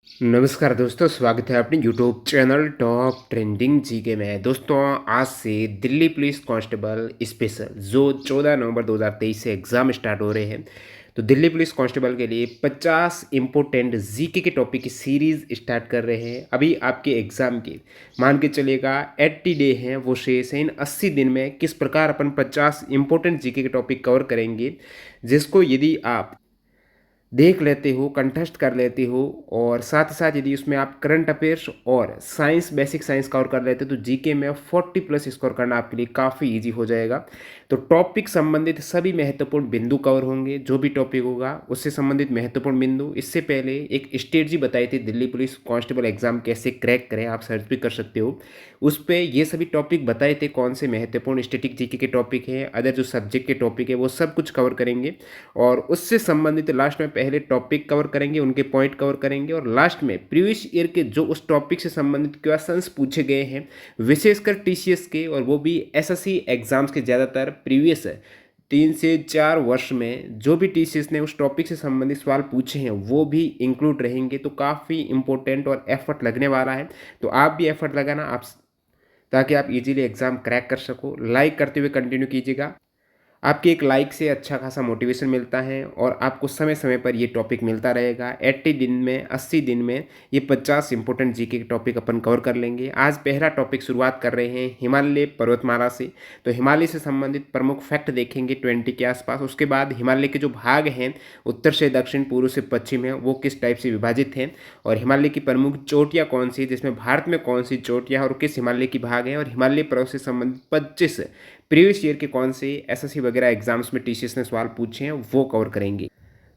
नमस्कार दोस्तों, स्वागत है अपने YouTube channel top trending GK में। दोस्तों, आज से दिल्ली पुलिस कांस्टेबल स्पेशल जो 14 नवंबर 2023 से एग्ज़ाम स्टार्ट हो रहे हैं, तो दिल्ली पुलिस कांस्टेबल के लिए 50 इम्पोर्टेंट जीके के टॉपिक की सीरीज़ स्टार्ट कर रहे हैं। अभी आपके एग्ज़ाम के मान के चलिएगा 80 डे हैं वो शेष हैं। इन 80 दिन में किस प्रकार अपन 50 इम्पोर्टेंट जीके के टॉपिक कवर करेंगे, जिसको यदि आप देख लेते हो, कंटेस्ट कर लेते हो और साथ ही साथ यदि उसमें आप करंट अफेयर्स और साइंस, बेसिक साइंस कवर कर लेते हो तो जीके में 40 प्लस स्कोर करना आपके लिए काफ़ी इजी हो जाएगा। तो टॉपिक संबंधित सभी महत्वपूर्ण बिंदु कवर होंगे। जो भी टॉपिक होगा उससे संबंधित महत्वपूर्ण बिंदु। इससे पहले एक स्ट्रेटजी बताई थी दिल्ली पुलिस कांस्टेबल एग्जाम कैसे क्रैक करें, आप सर्च भी कर सकते हो। उस पर ये सभी टॉपिक बताए थे, कौन से महत्वपूर्ण स्टैटिक जीके के टॉपिक हैं, अदर जो सब्जेक्ट के टॉपिक है वो सब कुछ कवर करेंगे। और उससे संबंधित लास्ट में पहले टॉपिक कवर करेंगे, उनके पॉइंट कवर करेंगे और लास्ट में प्रीवियस ईयर के जो उस टॉपिक से संबंधित क्वेश्चंस पूछे गए हैं, विशेषकर टीसीएस के और वो भी एसएससी एग्जाम्स के ज़्यादातर प्रीवियस 3 से 4 वर्ष में जो भी टीसीएस ने उस टॉपिक से संबंधित सवाल पूछे हैं वो भी इंक्लूड रहेंगे। तो काफ़ी इंपॉर्टेंट और एफर्ट लगने वाला है। तो आप भी एफर्ट लगाना, आप ताकि आप इजीली एग्ज़ाम क्रैक कर सको। लाइक करते हुए कंटिन्यू कीजिएगा। आपके एक लाइक से अच्छा खासा मोटिवेशन मिलता है और आपको समय समय पर ये टॉपिक मिलता रहेगा। 80 दिन में, 80 दिन में ये 50 इंपॉर्टेंट जीके के टॉपिक अपन कवर कर लेंगे। आज पहला टॉपिक शुरुआत कर रहे हैं हिमालय पर्वतमाला से। तो हिमालय से संबंधित प्रमुख फैक्ट देखेंगे 20 के आसपास। उसके बाद हिमालय के जो भाग हैं, उत्तर से दक्षिण, पूर्व से पश्चिम है, वो किस टाइप से विभाजित हैं और हिमालय की प्रमुख चोटियाँ कौन सी, जिसमें भारत में कौन सी चोटियाँ और किस हिमालय की भाग हैं, और हिमालय पर्वत से संबंधित 25 प्रीवियस ईयर के कौन से एसएससी वगैरह एग्जाम्स में टीसीएस ने सवाल पूछे हैं वो कवर करेंगे।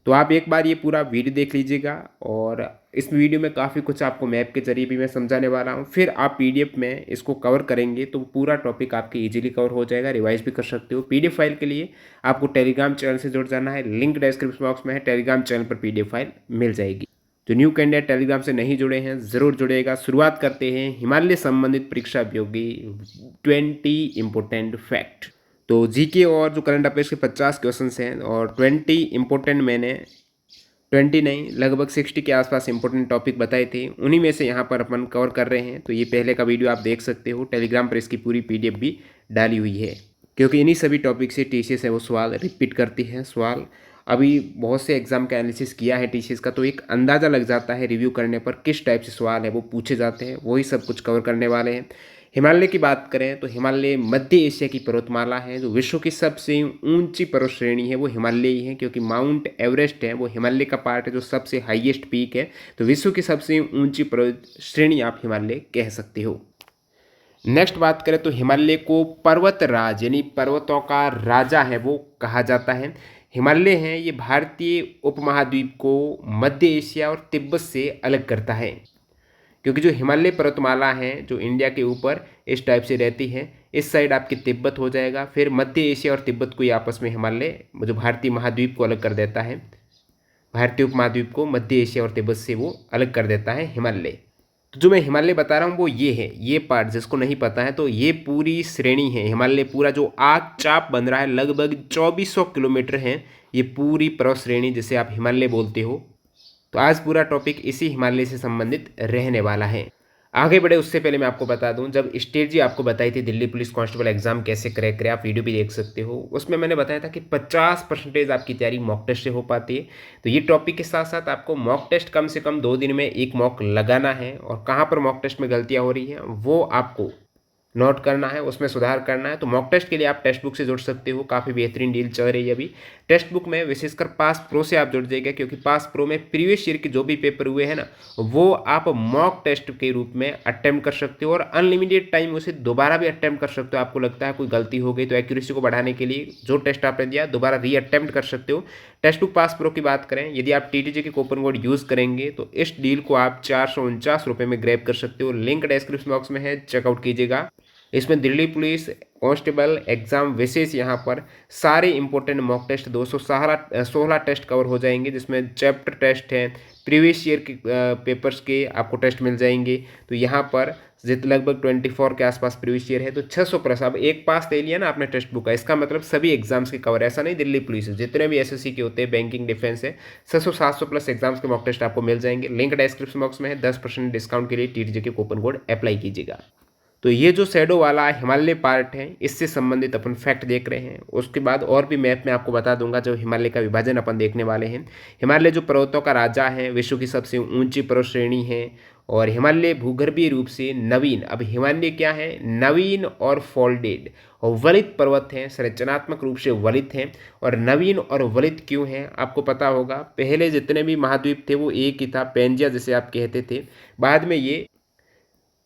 तो आप एक बार ये पूरा वीडियो देख लीजिएगा और इस वीडियो में काफ़ी कुछ आपको मैप के जरिए भी मैं समझाने वाला हूँ। फिर आप पीडीएफ में इसको कवर करेंगे तो पूरा टॉपिक आपके इजीली कवर हो जाएगा, रिवाइज भी कर सकते हो। पीडीएफ फाइल के लिए आपको टेलीग्राम चैनल से जुड़ जाना है, लिंक डिस्क्रिप्शन बॉक्स में है। टेलीग्राम चैनल पर पीडीएफ फाइल मिल जाएगी। जो न्यू कैंडिडेट टेलीग्राम से नहीं जुड़े हैं ज़रूर जुड़ेगा। शुरुआत करते हैं हिमालय संबंधित परीक्षा उपयोगी 20 इम्पोर्टेंट फैक्ट। तो जीके और जो करंट अफेयर्स के 50 क्वेश्चंस हैं और 20 इम्पोर्टेंट, मैंने 20 नहीं लगभग 60 के आसपास इंपॉर्टेंट टॉपिक बताए थे, उन्हीं में से यहाँ पर अपन कवर कर रहे हैं। तो ये पहले का वीडियो आप देख सकते हो, टेलीग्राम पर इसकी पूरी पीडीएफ भी डाली हुई है, क्योंकि इन्हीं सभी टॉपिक से टीसीएस है वो सवाल रिपीट करती है। सवाल अभी बहुत से एग्जाम का एनालिसिस किया है टीसीएस का, तो एक अंदाज़ा लग जाता है रिव्यू करने पर किस टाइप से सवाल है वो पूछे जाते हैं। वही सब कुछ कवर करने वाले हैं। हिमालय की बात करें तो हिमालय मध्य एशिया की पर्वतमाला है। जो विश्व की सबसे ऊंची पर्वत श्रेणी है वो हिमालय ही है, क्योंकि माउंट एवरेस्ट है वो हिमालय का पार्ट है, जो सबसे हाईएस्ट पीक है। तो विश्व की सबसे ऊंची पर्वत श्रेणी आप हिमालय कह सकते हो। नेक्स्ट बात करें तो हिमालय को पर्वत राज यानी पर्वतों का राजा है वो कहा जाता है। हिमालय है ये भारतीय उपमहाद्वीप को मध्य एशिया और तिब्बत से अलग करता है, क्योंकि जो हिमालय पर्वतमाला है जो इंडिया के ऊपर इस टाइप से रहती है, इस साइड आपकी तिब्बत हो जाएगा। फिर मध्य एशिया और तिब्बत को ही आपस में हिमालय जो भारतीय महाद्वीप को अलग कर देता है, भारतीय उपमहाद्वीप को मध्य एशिया और तिब्बत से वो अलग कर देता है हिमालय। तो जो मैं हिमालय बता रहा हूँ वो ये है, ये पार्ट जिसको नहीं पता है तो ये पूरी श्रेणी है हिमालय, पूरा जो आग चाप बन रहा है लगभग 2400 किलोमीटर है ये पूरी पर्वत श्रेणी जिसे आप हिमालय बोलते हो। तो आज पूरा टॉपिक इसी हिमालय से संबंधित रहने वाला है। आगे बढ़े उससे पहले मैं आपको बता दूं, जब स्ट्रेटजी आपको बताई थी दिल्ली पुलिस कांस्टेबल एग्जाम कैसे क्रैक करें, आप वीडियो भी देख सकते हो, उसमें मैंने बताया था कि 50% आपकी तैयारी मॉक टेस्ट से हो पाती है। तो ये टॉपिक के साथ साथ आपको मॉक टेस्ट कम से कम 2 दिन में एक मॉक लगाना है, और कहाँ पर मॉक टेस्ट में गलतियाँ हो रही हैं वो आपको नोट करना है, उसमें सुधार करना है। तो मॉक टेस्ट के लिए आप टेक्स्ट बुक से जुड़ सकते हो, काफ़ी बेहतरीन डील चल रही है अभी टेक्स्ट बुक में। विशेषकर पास प्रो से आप जुड़ जाइएगा, क्योंकि पास प्रो में प्रीवियस ईयर के जो भी पेपर हुए हैं ना वो आप मॉक टेस्ट के रूप में अटेम्प्ट कर सकते हो, और अनलिमिटेड टाइम उसे दोबारा भी अटेम्प्ट कर सकते हो। आपको लगता है कोई गलती हो गई तो एक्यूरेसी को बढ़ाने के लिए जो टेस्ट आपने दिया दोबारा री अटेम्प्ट कर सकते हो। टेक्स्ट बुक पास प्रो की बात करें, यदि आप टीटीजे के कूपन कोड यूज़ करेंगे तो इस डील को आप 449 रुपये में ग्रैब कर सकते हो। लिंक डिस्क्रिप्शन बॉक्स में है, चेकआउट कीजिएगा। इसमें दिल्ली पुलिस कांस्टेबल एग्जाम विशेष यहाँ पर सारे important mock test 216 test cover हो जाएंगे, जिसमें चैप्टर टेस्ट हैं, प्रीवियस ईयर के पेपर्स के आपको टेस्ट मिल जाएंगे। तो यहाँ पर जित लगभग 24 के आसपास प्रीवियस ईयर है, तो 600 प्लस। अब एक पास ले लिया ना आपने टेक्स्ट बुक का, इसका मतलब सभी एग्जाम्स के कवर, ऐसा नहीं दिल्ली पुलिस, जितने भी एसएससी के होते हैं, बैंकिंग, डिफेंस है, 600-700 प्लस एग्जाम्स के मॉक टेस्ट आपको मिल जाएंगे। लिंक डिस्क्रिप्शन बॉक्स में है। 10% डिस्काउंट के लिए टीटीजे के कूपन कोड अप्लाई कीजिएगा। तो ये जो शैडो वाला हिमालय पार्ट है, इससे संबंधित अपन फैक्ट देख रहे हैं। उसके बाद और भी मैप में आपको बता दूंगा जो हिमालय का विभाजन अपन देखने वाले हैं। हिमालय जो पर्वतों का राजा है, विश्व की सबसे ऊंची पर्वत श्रेणी है, और हिमालय भूगर्भीय रूप से नवीन, अब हिमालय क्या है, नवीन और फोल्डेड और वलित पर्वत हैं, संरचनात्मक रूप से वलित हैं। और नवीन और वलित क्यों हैं आपको पता होगा, पहले जितने भी महाद्वीप थे वो एक ही था, पेंजिया जिसे आप कहते थे। बाद में ये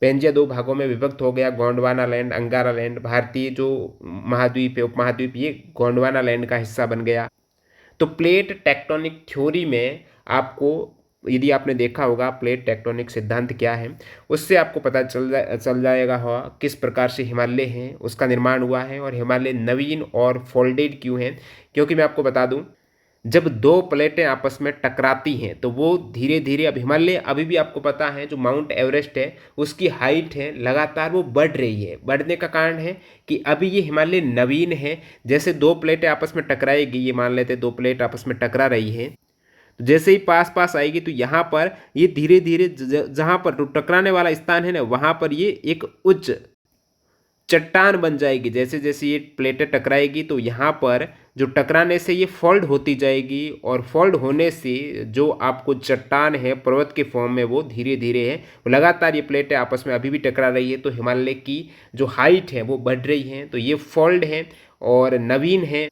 पेंजिया दो भागों में विभक्त हो गया, गोंडवाना लैंड, अंगारा लैंड। भारतीय जो महाद्वीप है, उपमहाद्वीप, ये गोंडवाना लैंड का हिस्सा बन गया। तो प्लेट टेक्टोनिक थ्योरी में आपको, यदि आपने देखा होगा प्लेट टेक्टोनिक सिद्धांत क्या है, उससे आपको पता चल जाएगा हुआ किस प्रकार से हिमालय है उसका निर्माण हुआ है, और हिमालय नवीन और फोल्डेड क्यों है। क्योंकि मैं आपको बता दूं, जब दो प्लेटें आपस में टकराती हैं तो वो धीरे धीरे, अब हिमालय अभी भी आपको पता है जो माउंट एवरेस्ट है उसकी हाइट है लगातार वो बढ़ रही है। बढ़ने का कारण है कि अभी ये हिमालय नवीन है। जैसे दो प्लेटें आपस में टकराएगी, ये मान लेते दो प्लेट आपस में टकरा रही है, तो जैसे ही पास पास आएगी तो यहाँ पर ये धीरे धीरे जहाँ पर टकराने वाला स्थान है ना, वहाँ पर ये एक उच्च चट्टान बन जाएगी। जैसे जैसे ये प्लेटें टकराएगी तो यहाँ पर जो टकराने से ये फोल्ड होती जाएगी, और फोल्ड होने से जो आपको चट्टान है पर्वत के फॉर्म में वो धीरे धीरे है, लगातार ये प्लेटें आपस में अभी भी टकरा रही है। तो हिमालय की जो हाइट है वो बढ़ रही है। तो ये फोल्ड है और नवीन है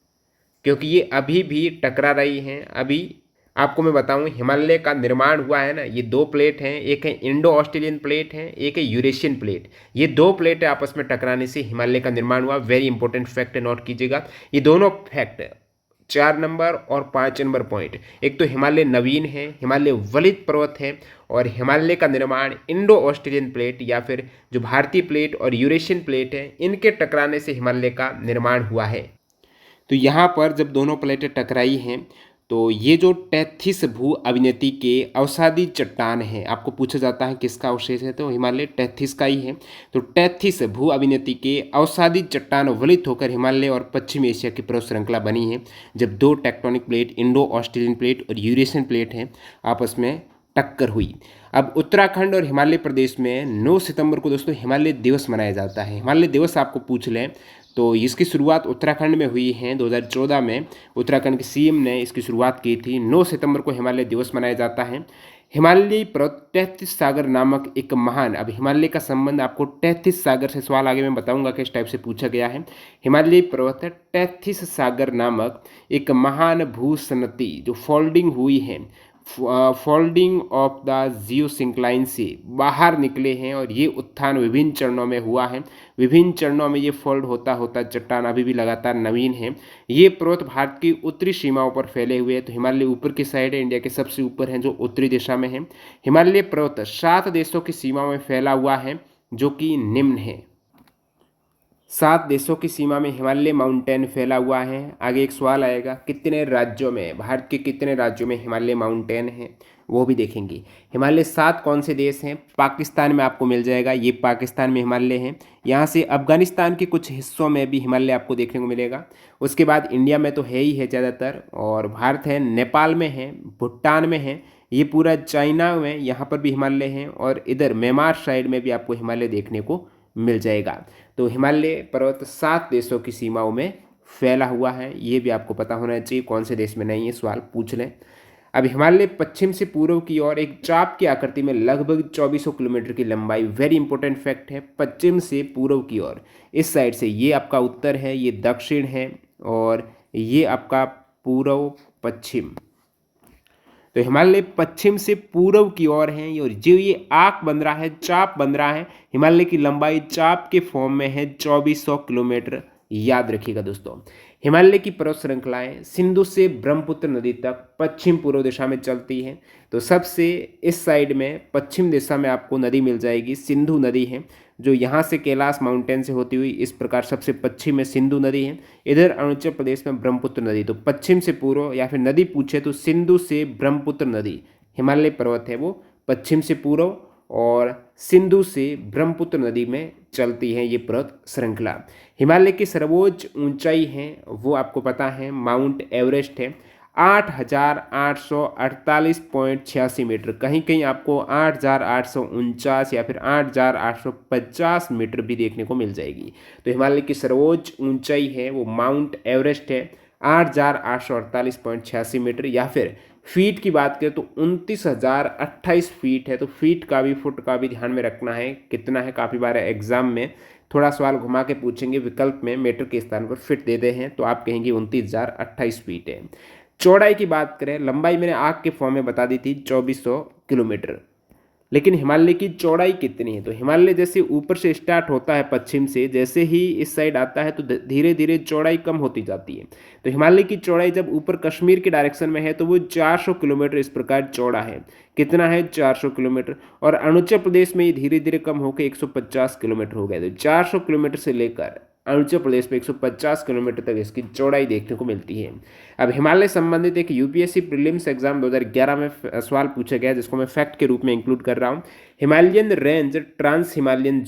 क्योंकि ये अभी भी टकरा रही हैं। अभी आपको मैं बताऊं, हिमालय का निर्माण हुआ है ना, ये दो प्लेट हैं, एक है इंडो ऑस्ट्रेलियन प्लेट है, एक है यूरेशियन प्लेट। ये दो प्लेट आपस में टकराने से हिमालय का निर्माण हुआ। वेरी इंपॉर्टेंट फैक्ट है, नोट कीजिएगा ये दोनों फैक्ट, 4 नंबर और 5 नंबर पॉइंट। एक तो हिमालय नवीन है, हिमालय वलित पर्वत है, और हिमालय का निर्माण इंडो ऑस्ट्रेलियन प्लेट या फिर जो भारतीय प्लेट और यूरेशियन प्लेट है, इनके टकराने से हिमालय का निर्माण हुआ है। तो यहाँ पर जब दोनों प्लेटें टकराई हैं तो ये जो टैथिस भू अभिनेति के अवसादी चट्टान है, आपको पूछा जाता है किसका अवशेष है, तो हिमालय टैथिस का ही है। तो टैथिस भू अभिनेति के अवसादी चट्टान वलित होकर हिमालय और पश्चिम एशिया की पर्वत श्रृंखला बनी है, जब दो tectonic plate, Indo Australian plate और यूरेशियन प्लेट हैं, आपस में टक्कर हुई। अब उत्तराखंड और हिमालय प्रदेश में 9 सितंबर को दोस्तों हिमालय दिवस मनाया जाता है। हिमालय दिवस आपको पूछ लें तो इसकी शुरुआत उत्तराखंड में हुई है। 2014 में उत्तराखंड के सीएम ने इसकी शुरुआत की थी। 9 सितंबर को हिमालय दिवस मनाया जाता है। हिमालयी पर्वत तैतीस सागर नामक एक महान, अब हिमालय का संबंध आपको तैतीस सागर से, सवाल आगे मैं बताऊंगा किस टाइप से पूछा गया है। हिमालयी पर्वत तैतीस सागर नामक एक महान भूसनती जो फोल्डिंग हुई है, फोल्डिंग ऑफ द जियोसिंक्लाइन से बाहर निकले हैं, और ये उत्थान विभिन्न चरणों में हुआ है। विभिन्न चरणों में ये फोल्ड होता होता चट्टान अभी भी लगातार नवीन है। ये पर्वत भारत की उत्तरी सीमाओं पर फैले हुए हैं। तो हिमालय ऊपर की साइड है, इंडिया के सबसे ऊपर है जो उत्तरी दिशा में है। हिमालय पर्वत 7 देशों की सीमाओं में फैला हुआ है जो कि निम्न है। 7 देशों की सीमा में हिमालय माउंटेन फैला हुआ है। आगे एक सवाल आएगा, कितने राज्यों में, भारत के कितने राज्यों में हिमालय माउंटेन है, वो भी देखेंगे। हिमालय 7 कौन से देश हैं, पाकिस्तान में आपको मिल जाएगा, ये पाकिस्तान में हिमालय है। यहाँ से अफगानिस्तान के कुछ हिस्सों में भी हिमालय आपको देखने को मिलेगा। उसके बाद इंडिया में तो है ही है ज़्यादातर, और भारत है, नेपाल में है, भूटान में है, ये पूरा चाइना में यहाँ पर भी हिमालय है, और इधर म्यांमार साइड में भी आपको हिमालय देखने को मिल जाएगा। तो हिमालय पर्वत 7 देशों की सीमाओं में फैला हुआ है, ये भी आपको पता होना चाहिए। कौन से देश में नहीं है, सवाल पूछ लें। अब हिमालय पश्चिम से पूर्व की ओर एक चाप की आकृति में लगभग 2400 किलोमीटर की लंबाई, वेरी इंपॉर्टेंट फैक्ट है, पश्चिम से पूर्व की ओर, इस साइड से, ये आपका उत्तर है, ये दक्षिण है, और ये आपका पूर्व पश्चिम। तो हिमालय पश्चिम से पूर्व की ओर है, और जो ये आंख बन रहा है, चाप बन रहा है, हिमालय की लंबाई चाप के फॉर्म में है 2400 किलोमीटर। याद रखिएगा दोस्तों, हिमालय की पर्वत श्रृंखलाएं सिंधु से ब्रह्मपुत्र नदी तक पश्चिम पूर्व दिशा में चलती हैं। तो सबसे इस साइड में पश्चिम दिशा में आपको नदी मिल जाएगी, सिंधु नदी है, जो यहाँ से कैलाश माउंटेन से होती हुई इस प्रकार सबसे पश्चिम में सिंधु नदी है। इधर अरुणाचल प्रदेश में ब्रह्मपुत्र नदी। तो पश्चिम से पूर्व या फिर नदी पूछे तो सिंधु से ब्रह्मपुत्र नदी, हिमालय पर्वत है वो पश्चिम से पूर्व, और सिंधु से ब्रह्मपुत्र नदी में चलती है ये पर्वत श्रृंखला। हिमालय की सर्वोच्च ऊंचाई है वो आपको पता है माउंट एवरेस्ट है, 8,848.86 मीटर। कहीं कहीं आपको 8,849 या फिर 8,850 मीटर भी देखने को मिल जाएगी। तो हिमालय की सर्वोच्च ऊंचाई है वो माउंट एवरेस्ट है, 8,848.86 मीटर। या फिर फीट की बात करें तो 29,028 फीट है। तो फीट का भी, फुट का भी ध्यान में रखना है कितना है। काफ़ी बार एग्जाम में थोड़ा सवाल घुमा के पूछेंगे, विकल्प में मीटर के स्थान पर फीट दे दे हैं तो आप कहेंगे 29,028 फीट है। चौड़ाई की बात करें, लंबाई मैंने आग के फॉर्म में बता दी थी 2400 किलोमीटर। लेकिन हिमालय की चौड़ाई कितनी है? तो हिमालय जैसे ऊपर से स्टार्ट होता है पश्चिम से, जैसे ही इस साइड आता है तो धीरे धीरे चौड़ाई कम होती जाती है। तो हिमालय की चौड़ाई जब ऊपर कश्मीर के डायरेक्शन में है तो वो 400 किलोमीटर इस प्रकार चौड़ा है। कितना है? 400 किलोमीटर। और अरुणाचल प्रदेश में ये धीरे धीरे कम होकर 150 किलोमीटर हो गया। तो 400 किलोमीटर से लेकर अरुणाचल प्रदेश में 150 किलोमीटर तक इसकी चौड़ाई देखने को मिलती है। अब हिमालय संबंधित एक यूपीएससी प्रीलिम्स एग्जाम 2011 में सवाल पूछा गया जिसको मैं फैक्ट के रूप में इंक्लूड कर रहा हूँ। Himalayan range trans Himalayan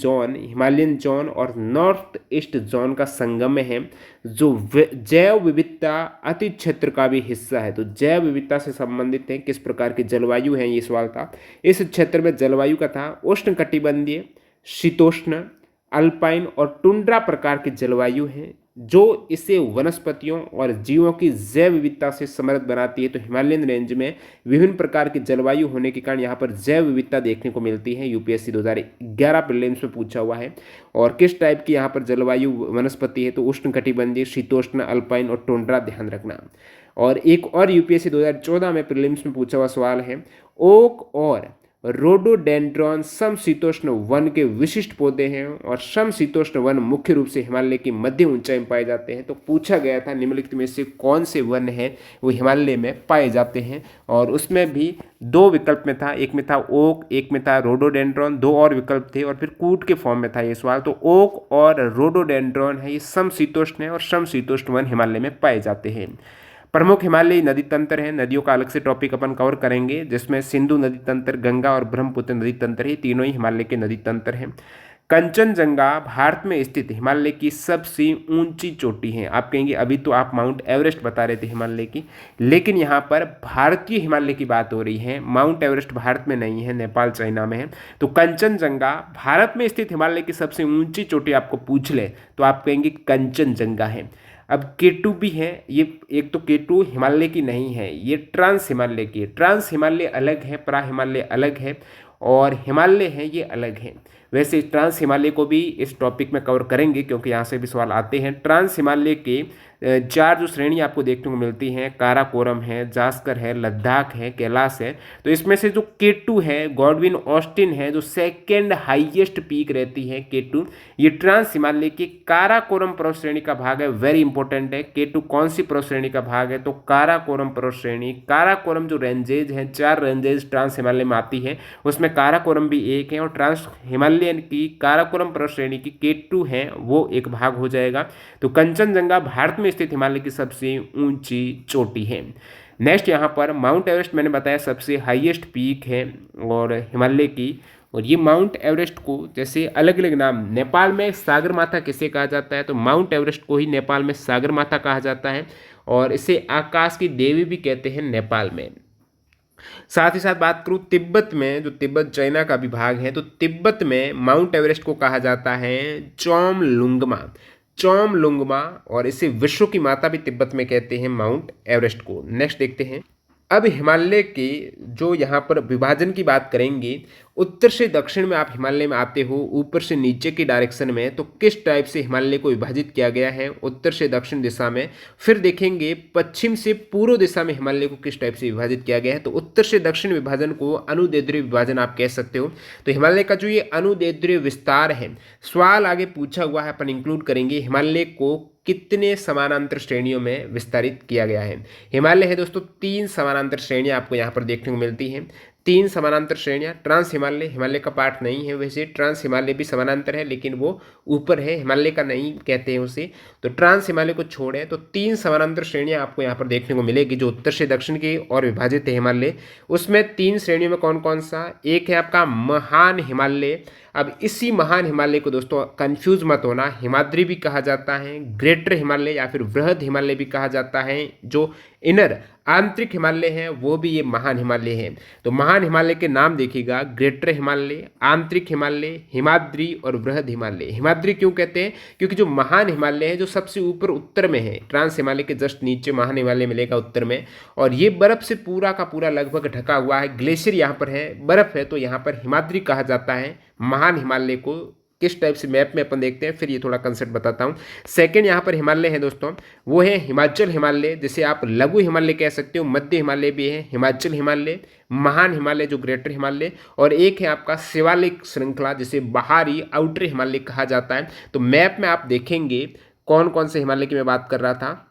zone और नॉर्थ ईस्ट जोन का संगम है जो जैव विविधता अति क्षेत्र का भी हिस्सा है। तो जैव विविधता से संबंधित है, किस प्रकार की जलवायु है ये सवाल था। इस क्षेत्र में जलवायु का था उष्ण कटिबंधीय, शीतोष्ण, अल्पाइन और टुंड्रा प्रकार की जलवायु है जो इसे वनस्पतियों और जीवों की जैव विविधता से समृद्ध बनाती है। तो हिमालयन रेंज में विभिन्न प्रकार की जलवायु होने के कारण यहाँ पर जैव विविधता देखने को मिलती है। यूपीएससी 2011 प्रीलिम्स में पूछा हुआ है। और किस टाइप की यहाँ पर जलवायु वनस्पति है? तो उष्ण कटिबंधीय, शीतोष्ण, अल्पाइन और टुंड्रा, ध्यान रखना। और एक और यूपीएससी 2014 में प्रीलिम्स में पूछा हुआ सवाल है, ओक और रोडोडेंड्रॉन समशीतोष्ण वन के विशिष्ट पौधे हैं और समशीतोष्ण वन मुख्य रूप से हिमालय की मध्य ऊंचाई में पाए जाते हैं। तो पूछा गया था निम्नलिखित में से कौन से वन है वो हिमालय में पाए जाते हैं, और उसमें भी दो विकल्प में था, एक में था ओक, एक में था रोडोडेंड्रॉन, दो और विकल्प थे और फिर कूट के फॉर्म में था ये सवाल। तो ओक और रोडोडेंड्रॉन है ये समशीतोष्ण है और समशीतोष्ण वन हिमालय में पाए जाते हैं। प्रमुख हिमालयी नदी तंत्र हैं, नदियों का अलग से टॉपिक अपन कवर करेंगे जिसमें सिंधु नदी तंत्र, गंगा और ब्रह्मपुत्र नदी तंत्र है, तीनों ही हिमालय के नदी तंत्र हैं। कंचनजंगा भारत में स्थित हिमालय की सबसे ऊंची चोटी है। आप कहेंगे अभी तो आप माउंट एवरेस्ट बता रहे थे हिमालय की, लेकिन यहाँ पर भारतीय हिमालय की बात हो रही है। माउंट एवरेस्ट भारत में नहीं है, नेपाल चाइना में है। तो कंचनजंगा भारत में स्थित हिमालय की सबसे ऊंची चोटी आपको पूछ ले तो आप कहेंगे कंचनजंगा है। अब केटू भी है, ये एक तो केटू हिमालय की नहीं है, ये ट्रांस हिमालय की है। ट्रांस हिमालय अलग है, प्रा हिमालय अलग है और हिमालय है ये अलग है। वैसे ट्रांस हिमालय को भी इस टॉपिक में कवर करेंगे क्योंकि यहाँ से भी सवाल आते हैं। ट्रांस हिमालय के चार जो श्रेणी आपको देखने को मिलती हैं, काराकोरम है, जास्कर है, लद्दाख है, कैलाश है। तो इसमें से जो केटू है, गॉडविन ऑस्टिन है, जो सेकेंड हाईएस्ट पीक रहती है केटू, ये ट्रांस हिमालय की काराकोरम पर्वत श्रेणी का भाग है। वेरी इंपॉर्टेंट है, केटू कौन सी पर्वत श्रेणी का भाग है? तो काराकोरम पर्वत श्रेणी। काराकोरम जो रेंजेज हैं, 4 रेंजेज ट्रांस हिमालय में आती है, उसमें काराकोरम भी एक है और ट्रांस हिमालयन की काराकोरम पर्वत श्रेणी की केटू है वो एक भाग हो जाएगा। तो कंचनजंगा भारत में स्थित हिमालय की सबसे ऊंची चोटी है। नेक्स्ट यहाँ पर माउंट एवरेस्ट मैंने बताया सबसे हाईएस्ट पीक है और हिमालय की। और ये माउंट एवरेस्ट को जैसे अलग अलग नाम, नेपाल में सागर माथा किसे कहा जाता है? तो माउंट एवरेस्ट को ही नेपाल में सागर माथा कहा जाता है और इसे आकाश की देवी भी कहते हैं नेपाल में। साथ ही साथ बात करूँ तिब्बत में, जो तिब्बत चाइना का विभाग है, तो तिब्बत में माउंट एवरेस्ट को कहा जाता है चोमलुंगमा और इसे विश्व की माता भी तिब्बत में कहते हैं माउंट एवरेस्ट को। नेक्स्ट देखते हैं। अब हिमालय के जो यहाँ पर विभाजन की बात करेंगे, उत्तर से दक्षिण में आप हिमालय में आते हो, ऊपर से नीचे की डायरेक्शन में, तो किस टाइप से हिमालय को विभाजित किया गया है उत्तर से दक्षिण दिशा में। फिर देखेंगे पश्चिम से पूर्व दिशा में हिमालय को किस टाइप से विभाजित किया गया है। तो उत्तर से दक्षिण विभाजन को अनुदैर्ध्य विभाजन आप कह सकते हो। तो हिमालय का जो ये अनुदैर्ध्य विस्तार है, सवाल आगे पूछा हुआ है, अपन इंक्लूड करेंगे हिमालय को कितने समानांतर श्रेणियों में विस्तारित किया गया है। हिमालय है दोस्तों 3 समानांतर श्रेणियां आपको यहाँ पर देखने को मिलती हैं। तीन समानांतर श्रेणियाँ। ट्रांस हिमालय हिमालय का पार्ट नहीं है, वैसे ट्रांस हिमालय भी समानांतर है लेकिन वो ऊपर है, हिमालय का नहीं कहते हैं उसे। तो ट्रांस हिमालय को छोड़े तो तीन समानांतर श्रेणियाँ आपको यहाँ पर देखने को मिलेगी जो उत्तर से दक्षिण की और विभाजित है हिमालय। उसमें तीन श्रेणियों में कौन कौन सा, एक है आपका महान हिमालय। अब इसी महान हिमालय को दोस्तों कंफ्यूज मत होना, हिमाद्री भी कहा जाता है, ग्रेटर हिमालय या फिर वृहद हिमालय भी कहा जाता है। जो इनर आंतरिक हिमालय है वो भी ये महान हिमालय है। तो महान हिमालय के नाम देखिएगा, ग्रेटर हिमालय, आंतरिक हिमालय, हिमाद्री और वृहद हिमालय। हिमाद्री क्यों कहते हैं, क्योंकि जो महान हिमालय है जो सबसे ऊपर उत्तर में है, ट्रांस हिमालय के जस्ट नीचे महान हिमालय मिलेगा उत्तर में, और ये बर्फ से पूरा का पूरा लगभग ढका हुआ है, ग्लेशियर यहाँ पर है, बर्फ है, तो यहाँ पर हिमाद्री कहा जाता है महान हिमालय को। किस टाइप से मैप में अपन देखते हैं, फिर ये थोड़ा कंसेप्ट बताता हूँ। सेकंड यहाँ पर हिमालय है दोस्तों, वो है हिमाचल हिमालय, जिसे आप लघु हिमालय कह सकते हो, मध्य हिमालय भी है, हिमाचल हिमालय, महान हिमालय जो ग्रेटर हिमालय, और एक है आपका शिवालिक श्रृंखला जिसे बाहरी आउटर हिमालय कहा जाता है। तो मैप में आप देखेंगे कौन कौन से हिमालय की मैं बात कर रहा था।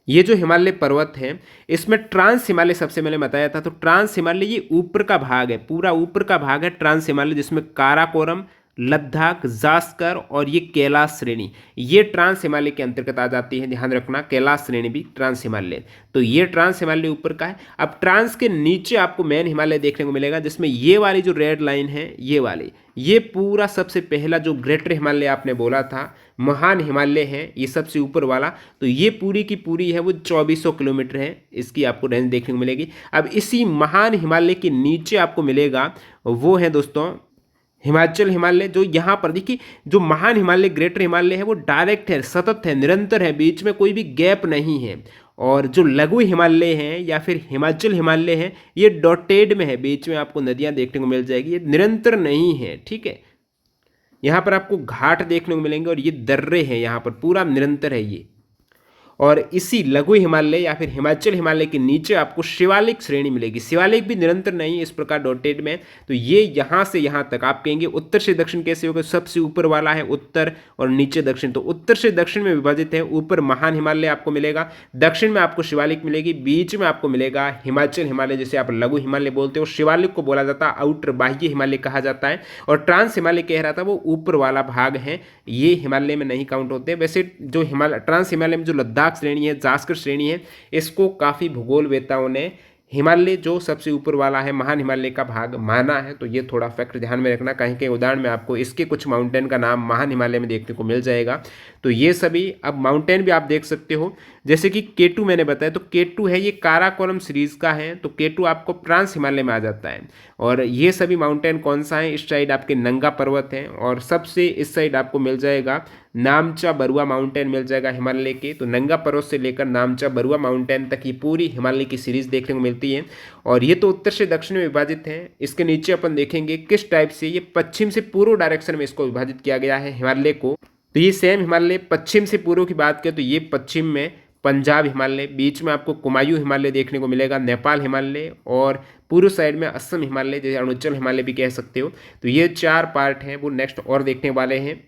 ये जो हिमालय पर्वत है इसमें ट्रांस हिमालय सबसे पहले बताया था। तो ट्रांस हिमालय ये ऊपर का भाग है, पूरा ऊपर का भाग है ट्रांस हिमालय, जिसमें काराकोरम, लद्दाख, जास्कर और ये कैलाश श्रेणी, ये ट्रांस हिमालय के अंतर्गत आ जाती है। ध्यान रखना, कैलाश श्रेणी भी ट्रांस हिमालय। तो ये ट्रांस हिमालय ऊपर का है। अब ट्रांस के नीचे आपको मेन हिमालय देखने को मिलेगा, जिसमें ये वाली जो रेड लाइन है, ये वाली, ये पूरा सबसे पहला जो ग्रेटर हिमालय आपने बोला था, महान हिमालय है, ये सबसे ऊपर वाला। तो ये पूरी की पूरी है वो 2400 किलोमीटर है, इसकी आपको रेंज देखने को मिलेगी। अब इसी महान हिमालय के नीचे आपको मिलेगा वो है दोस्तों हिमाचल हिमालय। जो यहाँ पर देखिए, जो महान हिमालय ग्रेटर हिमालय है वो डायरेक्ट है, सतत है, निरंतर है, बीच में कोई भी गैप नहीं है। और जो लघु हिमालय हैं या फिर हिमाचल हिमालय है, ये डॉटेड में है, बीच में आपको नदियाँ देखने को मिल जाएगी, ये निरंतर नहीं है। ठीक है, यहाँ पर आपको घाट देखने को मिलेंगे और ये दर्रे हैं, यहाँ पर पूरा निरंतर है ये। और इसी लघु हिमालय या फिर हिमाचल हिमालय के नीचे आपको शिवालिक श्रेणी मिलेगी। शिवालिक भी निरंतर नहीं है, इस प्रकार डॉटेड में। तो ये यहाँ से यहाँ तक आप कहेंगे उत्तर से दक्षिण कैसे होगा, सबसे ऊपर वाला है उत्तर और नीचे दक्षिण। तो उत्तर से दक्षिण में विभाजित है, ऊपर महान हिमालय आपको मिलेगा, दक्षिण में आपको शिवालिक मिलेगी, बीच में आपको मिलेगा हिमाचल हिमालय, जिसे आप लघु हिमालय बोलते हो। शिवालिक को बोला जाता है आउटर, बाह्य हिमालय कहा जाता है। और ट्रांस हिमालय कह रहा था वो ऊपर वाला भाग है, ये हिमालय में नहीं काउंट होते। वैसे जो हिमालय ट्रांस हिमालय में जो लद्दाख श्रेणी है, जास्कर श्रेणी है, इसको काफ़ी भूगोलवेताओं ने हिमालय जो सबसे ऊपर वाला है महान हिमालय का भाग माना है। तो ये थोड़ा फैक्ट ध्यान में रखना, कहीं कहीं उदाहरण में आपको इसके कुछ माउंटेन का नाम महान हिमालय में देखने को मिल जाएगा। तो ये सभी, अब माउंटेन भी आप देख सकते हो, जैसे कि K2 मैंने बताया, तो K2 है ये काराकोरम सीरीज का है, तो K2 आपको ट्रांस हिमालय में आ जाता है। और ये सभी माउंटेन कौन सा है, इस साइड आपके नंगा पर्वत है, और सबसे इस साइड आपको मिल जाएगा नामचा बरुआ माउंटेन मिल जाएगा हिमालय के। तो नंगा पर्वत से लेकर नामचा बरुआ माउंटेन तक ये पूरी हिमालय की सीरीज देखने को मिलती है। और ये तो उत्तर से दक्षिण में विभाजित है। इसके नीचे अपन देखेंगे किस टाइप से ये पश्चिम से पूर्व डायरेक्शन में इसको विभाजित किया गया है हिमालय को। तो ये सेम हिमालय पश्चिम से पूर्व की बात करें तो ये पश्चिम में पंजाब हिमालय, बीच में आपको कुमायूं हिमालय देखने को मिलेगा, नेपाल हिमालय, और पूर्व साइड में असम हिमालय, जैसे अरुणाचल हिमालय भी कह सकते हो। तो ये चार पार्ट हैं, वो नेक्स्ट और देखने वाले हैं।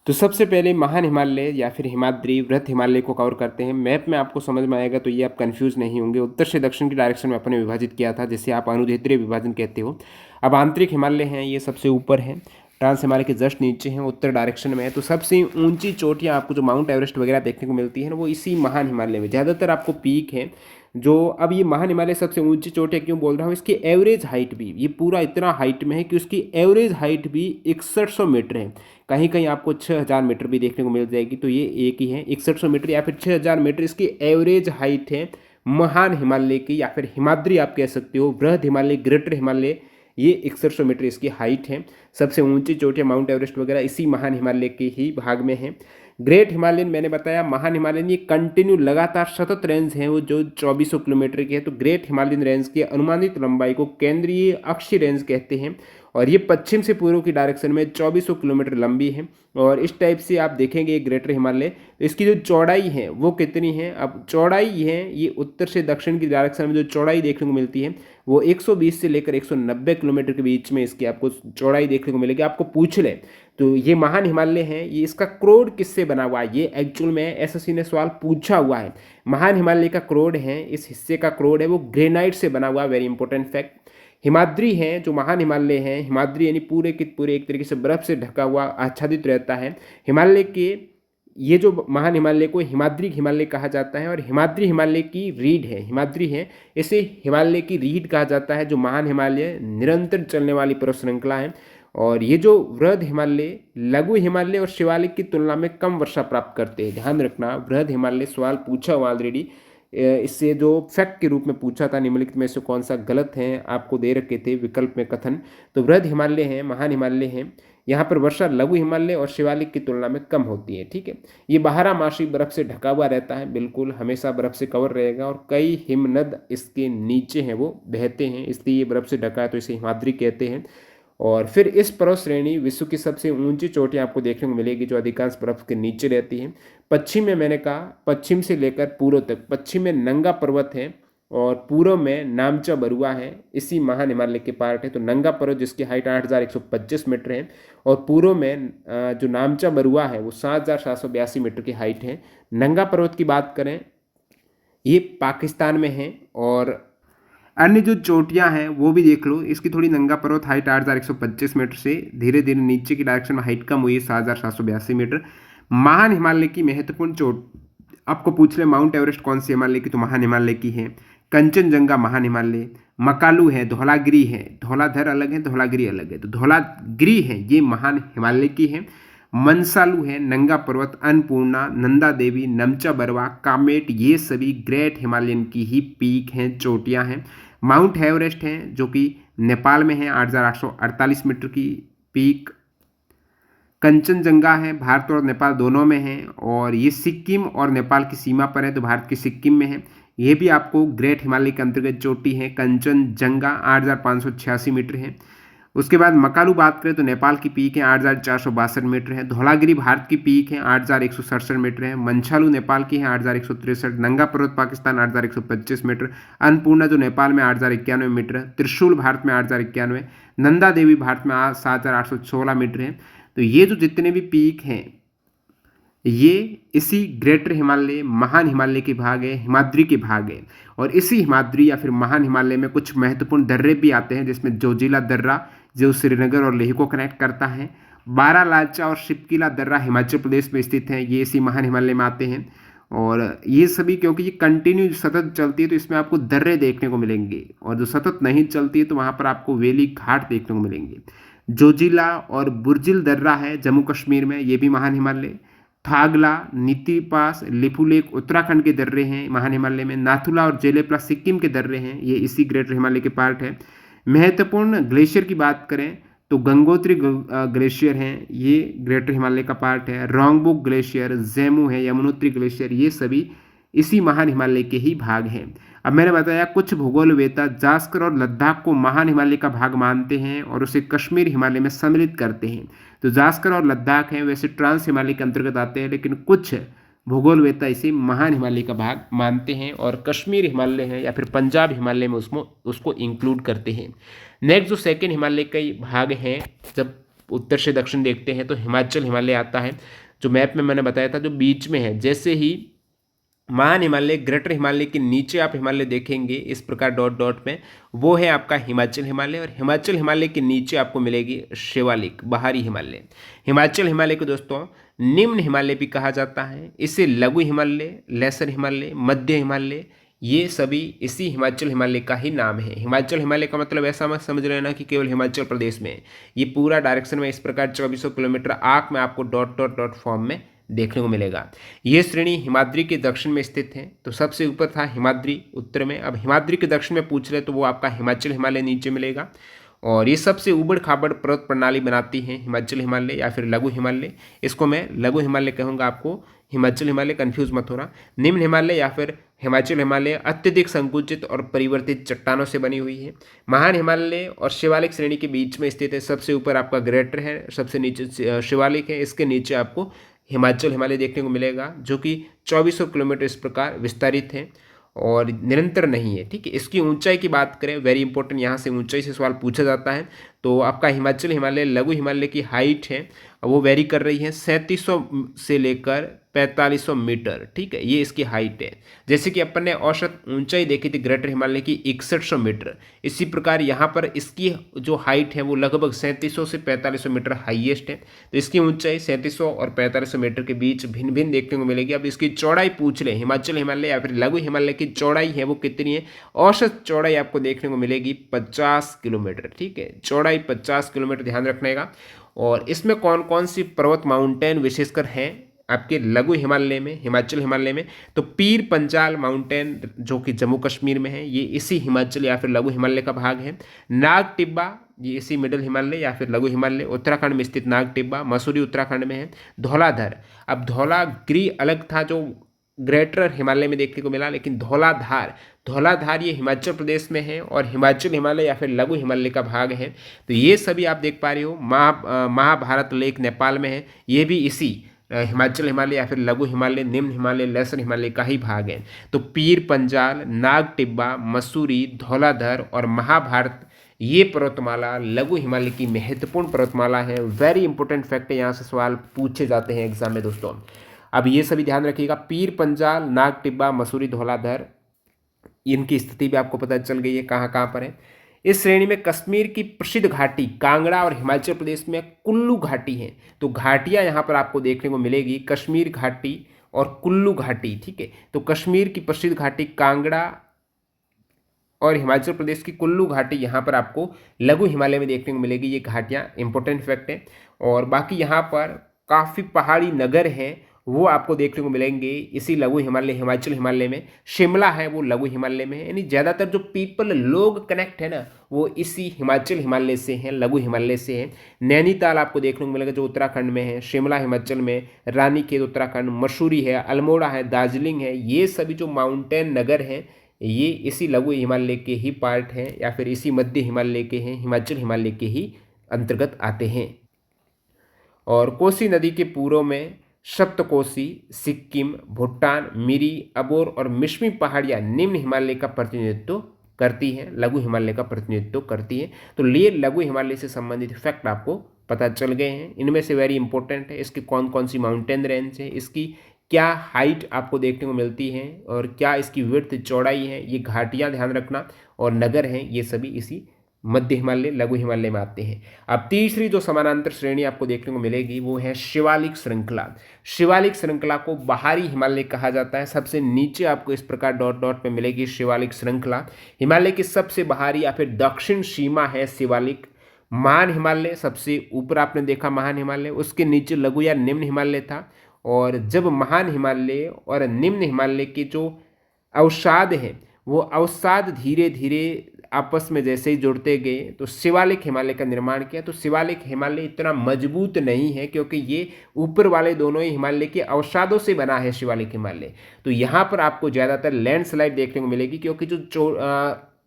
तो सबसे पहले महान हिमालय या फिर हिमाद्री वृहद हिमालय को कवर करते हैं। मैप में आपको समझ में आएगा, तो ये आप कंफ्यूज नहीं होंगे। उत्तर से दक्षिण की डायरेक्शन में अपने विभाजित किया था, जिसे आप अनुदैर्ध्य विभाजन कहते हो। अब आंतरिक हिमालय हैं, ये सबसे ऊपर है, ट्रांस हिमालय के जस्ट नीचे हैं, उत्तर डायरेक्शन में है। तो सबसे ऊंची चोटियाँ आपको जो माउंट एवरेस्ट वगैरह देखने को मिलती है ना, वो इसी महान हिमालय में ज़्यादातर आपको पीक है। जो अब ये महान हिमालय सबसे ऊंची चोटी क्यों बोल रहा हूँ, इसकी एवरेज हाइट भी ये पूरा इतना हाइट में है कि उसकी एवरेज हाइट भी 6100 मीटर है। कहीं कहीं आपको 6000 मीटर भी देखने को मिल जाएगी। तो ये एक ही है, 6100 मीटर या फिर 6000 मीटर इसकी एवरेज हाइट है महान हिमालय की, या फिर हिमाद्री आप कह सकते हो, वृहद हिमालय, ग्रेटर हिमालय, ये 6100 मीटर इसकी हाइट है। सबसे ऊंची चोटियाँ माउंट एवरेस्ट वगैरह इसी महान हिमालय के ही भाग में है। ग्रेट हिमालयन मैंने बताया, महान हिमालयन ये कंटिन्यू लगातार सतत रेंज है वो जो 2400 किलोमीटर की है। तो ग्रेट हिमालयन रेंज की अनुमानित लंबाई को केंद्रीय अक्षीय रेंज कहते हैं, और ये पश्चिम से पूर्व की डायरेक्शन में 2400 किलोमीटर लंबी है। और इस टाइप से आप देखेंगे ग्रेटर हिमालय, तो इसकी जो चौड़ाई है वो कितनी है, अब चौड़ाई है ये उत्तर से दक्षिण की डायरेक्शन में जो चौड़ाई देखने को मिलती है वो 120 से लेकर 190 किलोमीटर के बीच में इसकी आपको चौड़ाई देखने को मिलेगी। आपको पूछ ले तो ये महान हिमालय है, ये इसका क्रोड किससे बना हुआ है, ये एक्चुअल में एसएससी ने सवाल पूछा हुआ है। महान हिमालय का क्रोड है, इस हिस्से का क्रोड है वो ग्रेनाइट से बना हुआ है, वेरी इंपॉर्टेंट फैक्ट। हिमाद्री हैं जो महान हिमालय हैं, हिमाद्री यानी पूरे के पूरे एक तरीके से बर्फ से ढका हुआ आच्छादित रहता है। हिमालय के ये जो महान हिमालय को हिमाद्री हिमालय कहा जाता है और हिमाद्री हिमालय की रीढ़ है, हिमाद्री है, इसे हिमालय की रीढ़ कहा जाता है जो महान हिमालय निरंतर चलने वाली पर्वत श्रृंखला है। और ये जो वृहद हिमालय लघु हिमालय और शिवालिक की तुलना में कम वर्षा प्राप्त करते हैं। ध्यान रखना, वृहद हिमालय सवाल पूछा हुआ ऑलरेडी, इससे जो फैक्ट के रूप में पूछा था, निम्नलिखित में से कौन सा गलत है, आपको दे रखे थे विकल्प में कथन। तो वृहद हिमालय है, महान हिमालय है, यहाँ पर वर्षा लघु हिमालय और शिवालिक की तुलना में कम होती है। ठीक है, ये बारहमासी बर्फ से ढका हुआ रहता है, बिल्कुल हमेशा बर्फ से कवर रहेगा और कई हिमनद इसके नीचे हैं, वो बहते हैं, इसलिए ये बर्फ से ढका है, तो इसे हिमाद्री कहते हैं। और फिर इस पर्वत श्रेणी विश्व की सबसे ऊंची चोटियां आपको देखने को मिलेगी जो अधिकांश बर्फ के नीचे रहती हैं। पश्चिम में मैंने कहा पश्चिम से लेकर पूर्व तक, पश्चिम में नंगा पर्वत है और पूर्व में नामचा बरुआ है, इसी महान हिमालय के पार्ट है। तो नंगा पर्वत जिसकी हाइट 8125 मीटर है और पूर्व में जो नामचा बरुआ है वो 7782 मीटर की हाइट है। नंगा पर्वत की बात करें, ये पाकिस्तान में है। और अन्य जो चोटियां हैं वो भी देख लो, इसकी थोड़ी नंगा पर्वत हाइट 8125 मीटर से धीरे धीरे नीचे की डायरेक्शन में हाइट कम हुई है 7782 मीटर। महान हिमालय की महत्वपूर्ण चोट आपको पूछ ले, माउंट एवरेस्ट कौन सी हिमालय की, तो महान हिमालय की है। कंचनजंगा महान हिमालय, मकालू है, धौलागिरी है, धौलाधर अलग है, धौलागिरी अलग है, तो धौलागिरी है ये महान हिमालय की है। मनसालू है, नंगा पर्वत, अन्नपूर्णा, नंदा देवी, नमचा बरवा, कामेट, ये सभी ग्रेट हिमालयन की ही पीक हैं, चोटियां हैं। माउंट एवरेस्ट है जो कि नेपाल में है, 8848 मीटर की पीक। कंचनजंगा है, भारत और नेपाल दोनों में है और ये सिक्किम और नेपाल की सीमा पर है, तो भारत की सिक्किम में है। ये भी आपको ग्रेट हिमालय के अंतर्गत चोटी है, कंचनजंगा 8586 मीटर है। उसके बाद मकालू बात करें तो नेपाल की पीक है, 8462 मीटर है। धौलागिरी भारत की पीक है, 8167 मीटर है। मंछालू नेपाल की है, 8163। नंगा पर्वत पाकिस्तान 8125 मीटर। अन्नपूर्णा जो नेपाल में 8091 मीटर है। त्रिशूल भारत में 8091। नंदा देवी भारत में 7816 मीटर है। तो ये जो जितने भी पीक हैं ये इसी ग्रेटर हिमालय महान हिमालय के भाग है, हिमाद्री के भाग है। और इसी हिमाद्री या फिर महान हिमालय में कुछ महत्वपूर्ण दर्रे भी आते हैं, जिसमें जोजिला दर्रा जो श्रीनगर और लेह को कनेक्ट करता है, बारालाचा और शिपकिला दर्रा हिमाचल प्रदेश में स्थित है, ये इसी महान हिमालय में आते हैं। और ये सभी क्योंकि ये कंटिन्यू सतत चलती है तो इसमें आपको दर्रे देखने को मिलेंगे, और जो सतत नहीं चलती है तो वहाँ पर आपको वैली घाट देखने को मिलेंगे। जोजिला और बुर्जिल दर्रा है जम्मू कश्मीर में, ये भी महान हिमालय। थागला, नीति पास, लिपुलेक उत्तराखंड के दर्रे हैं महान हिमालय में। नाथुला और जेलेपला सिक्किम के दर्रे हैं, ये इसी ग्रेटर हिमालय के पार्ट है। महत्वपूर्ण ग्लेशियर की बात करें तो गंगोत्री ग्लेशियर हैं, ये ग्रेटर हिमालय का पार्ट है। रोंगबुक ग्लेशियर, जेमू है, यमुनोत्री ग्लेशियर, ये सभी इसी महान हिमालय के ही भाग हैं। अब मैंने बताया कुछ भूगोलवेत्ता जास्कर और लद्दाख को महान हिमालय का भाग मानते हैं और उसे कश्मीर हिमालय में सम्मिलित करते हैं। तो जास्कर और लद्दाख हैं वैसे ट्रांस हिमालय के अंतर्गत आते हैं, लेकिन कुछ भूगोलवेत्ता इसे महान हिमालय का भाग मानते हैं और कश्मीर हिमालय है या फिर पंजाब हिमालय में उसको इंक्लूड करते हैं। नेक्स्ट जो सेकेंड हिमालय का भाग है, जब उत्तर से दक्षिण देखते हैं तो हिमाचल हिमालय आता है, जो मैप में मैंने बताया था जो बीच में है। जैसे ही महान हिमालय ग्रेटर हिमालय के नीचे आप हिमालय देखेंगे इस प्रकार डॉट डॉट में, वो है आपका हिमाचल हिमालय, और हिमाचल हिमालय के नीचे आपको मिलेगी शिवालिक बाहरी हिमालय। हिमाचल हिमालय को दोस्तों निम्न हिमालय भी कहा जाता है, इसे लघु हिमालय, लेसर हिमालय, मध्य हिमालय, ये सभी इसी हिमाचल हिमालय का ही नाम है। हिमाचल हिमालय का मतलब ऐसा मत समझ लेना कि केवल हिमाचल प्रदेश में, ये पूरा डायरेक्शन में इस प्रकार 2400 किलोमीटर आर्क में आपको डॉट डॉट डॉट फॉर्म में देखने को मिलेगा। ये श्रेणी हिमाद्री के दक्षिण में स्थित है, तो सबसे ऊपर था हिमाद्री उत्तर में। अब हिमाद्री के दक्षिण में पूछ रहे तो वो आपका हिमाचल हिमालय नीचे मिलेगा, और ये सबसे उबड़ खाबड़ पर्वत प्रणाली बनाती है हिमाचल हिमालय या फिर लघु हिमालय। इसको मैं लघु हिमालय कहूँगा, आपको हिमाचल हिमालय कंफ्यूज मत होना। निम्न हिमालय या फिर हिमाचल हिमालय अत्यधिक संकुचित और परिवर्तित चट्टानों से बनी हुई है। महान हिमालय और शिवालिक श्रेणी के बीच में स्थित है, सबसे ऊपर आपका ग्रेटर है, सबसे नीचे शिवालिक है, इसके नीचे आपको हिमाचल हिमालय देखने को मिलेगा, जो कि 2400 किलोमीटर इस प्रकार विस्तारित है और निरंतर नहीं है। ठीक है, इसकी ऊंचाई की बात करें, वेरी इंपॉर्टेंट, यहाँ से ऊंचाई से सवाल पूछा जाता है, तो आपका हिमाचल हिमालय, लघु हिमालय की हाइट है वो वेरी कर रही है 3700 से लेकर 4500 मीटर, ठीक है, ये इसकी हाइट है। जैसे कि अपन ने औसत ऊंचाई देखी थी ग्रेटर हिमालय की 6100 मीटर, इसी प्रकार यहाँ पर इसकी जो हाइट है वो लगभग 3700 से 4500 मीटर हाईएस्ट है। तो इसकी ऊंचाई 3700 और 4500 मीटर के बीच भिन्न भिन्न देखने को मिलेगी। अब इसकी चौड़ाई पूछ ले, हिमाचल हिमालय या फिर लघु हिमालय की चौड़ाई है वो कितनी है? औसत चौड़ाई आपको देखने को मिलेगी 50 किलोमीटर, ठीक है, चौड़ाई 50 किलोमीटर, ध्यान रखने का। और इसमें कौन कौन सी पर्वत माउंटेन विशेषकर हैं आपके लघु हिमालय में, हिमाचल हिमालय में? तो पीर पंजाल माउंटेन जो कि जम्मू कश्मीर में है, ये इसी हिमाचल या फिर लघु हिमालय का भाग है। नाग टिब्बा, ये इसी मिडिल हिमालय या फिर लघु हिमालय उत्तराखंड में स्थित नाग टिब्बा, मसूरी उत्तराखंड में है। धौलाधर, अब धौलागिरी अलग था जो ग्रेटर हिमालय में देखने को मिला, लेकिन धौलाधार, धौलाधार ये हिमाचल प्रदेश में है और हिमाचल हिमालय या फिर लघु हिमालय का भाग है। तो ये सभी आप देख पा रहे हो। महाभारत लेक नेपाल में है, ये भी इसी हिमाचल हिमालय या फिर लघु हिमालय, निम्न हिमालय, लेसर हिमालय का ही भाग है। तो पीर पंजाल, नाग टिब्बा, मसूरी, धौलाधर और महाभारत, ये पर्वतमाला लघु हिमालय की महत्वपूर्ण पर्वतमाला है। वेरी इंपॉर्टेंट फैक्ट है, यहाँ से सवाल पूछे जाते हैं एग्जाम में दोस्तों। अब ये सभी ध्यान रखिएगा, पीर पंजाल, नाग टिब्बा, मसूरी, धौलाधर, इनकी स्थिति भी आपको पता चल गई है कहाँ कहाँ पर है। इस श्रेणी में कश्मीर की प्रसिद्ध घाटी कांगड़ा और हिमाचल प्रदेश में कुल्लू घाटी है। तो घाटियाँ यहाँ पर आपको देखने को मिलेगी, कश्मीर घाटी और कुल्लू घाटी, ठीक है। तो कश्मीर की प्रसिद्ध घाटी कांगड़ा और हिमाचल प्रदेश की कुल्लू घाटी यहाँ पर आपको लघु हिमालय में देखने को मिलेगी। ये घाटियाँ इंपॉर्टेंट फैक्ट है। और बाकी यहाँ पर काफ़ी पहाड़ी नगर हैं, वो आपको देखने को मिलेंगे इसी लघु हिमालय, हिमाचल हिमालय में। शिमला है वो लघु हिमालय में है, यानी ज़्यादातर जो पीपल लोग कनेक्ट है ना वो इसी हिमाचल हिमालय से हैं, लघु हिमालय से हैं। नैनीताल आपको देखने को मिलेगा जो उत्तराखंड में है, शिमला हिमाचल में, रानीखेत उत्तराखंड, मसूरी है, अल्मोड़ा है, दार्जिलिंग है, ये सभी जो माउंटेन नगर हैं ये इसी लघु हिमालय के ही पार्ट हैं या फिर इसी मध्य हिमालय के हैं, हिमाचल हिमालय के ही अंतर्गत आते हैं। और कोसी नदी के पूर्व में सप्तकोशी, सिक्किम, भूटान, मिरी, अबोर और मिश्मी पहाड़ियाँ निम्न हिमालय का प्रतिनिधित्व करती हैं, लघु हिमालय का प्रतिनिधित्व करती हैं। तो ये लघु हिमालय से संबंधित फैक्ट आपको पता चल गए हैं। इनमें से वेरी इंपॉर्टेंट है इसकी कौन कौन सी माउंटेन रेंज है, इसकी क्या हाइट आपको देखने को मिलती है और क्या इसकी विड्थ चौड़ाई है, ये घाटियाँ ध्यान रखना, और नगर हैं, ये सभी इसी मध्य हिमालय, लघु हिमालय में आते हैं। अब तीसरी जो समानांतर श्रेणी आपको देखने को मिलेगी वो है शिवालिक श्रृंखला। शिवालिक श्रृंखला को बाहरी हिमालय कहा जाता है। सबसे नीचे आपको इस प्रकार डॉट डॉट पे मिलेगी शिवालिक श्रृंखला। हिमालय की सबसे बाहरी या फिर दक्षिण सीमा है शिवालिक। महान हिमालय सबसे ऊपर आपने देखा, महान हिमालय, उसके नीचे लघु या निम्न हिमालय था। और जब महान हिमालय और निम्न हिमालय के जो अवसाद हैं वो अवसाद धीरे धीरे आपस में जैसे ही जुड़ते गए तो शिवालिक हिमालय का निर्माण किया। तो शिवालिक हिमालय इतना मजबूत नहीं है क्योंकि ये ऊपर वाले दोनों ही हिमालय के अवसादों से बना है शिवालिक हिमालय। तो यहाँ पर आपको ज़्यादातर लैंडस्लाइड देखने को मिलेगी क्योंकि जो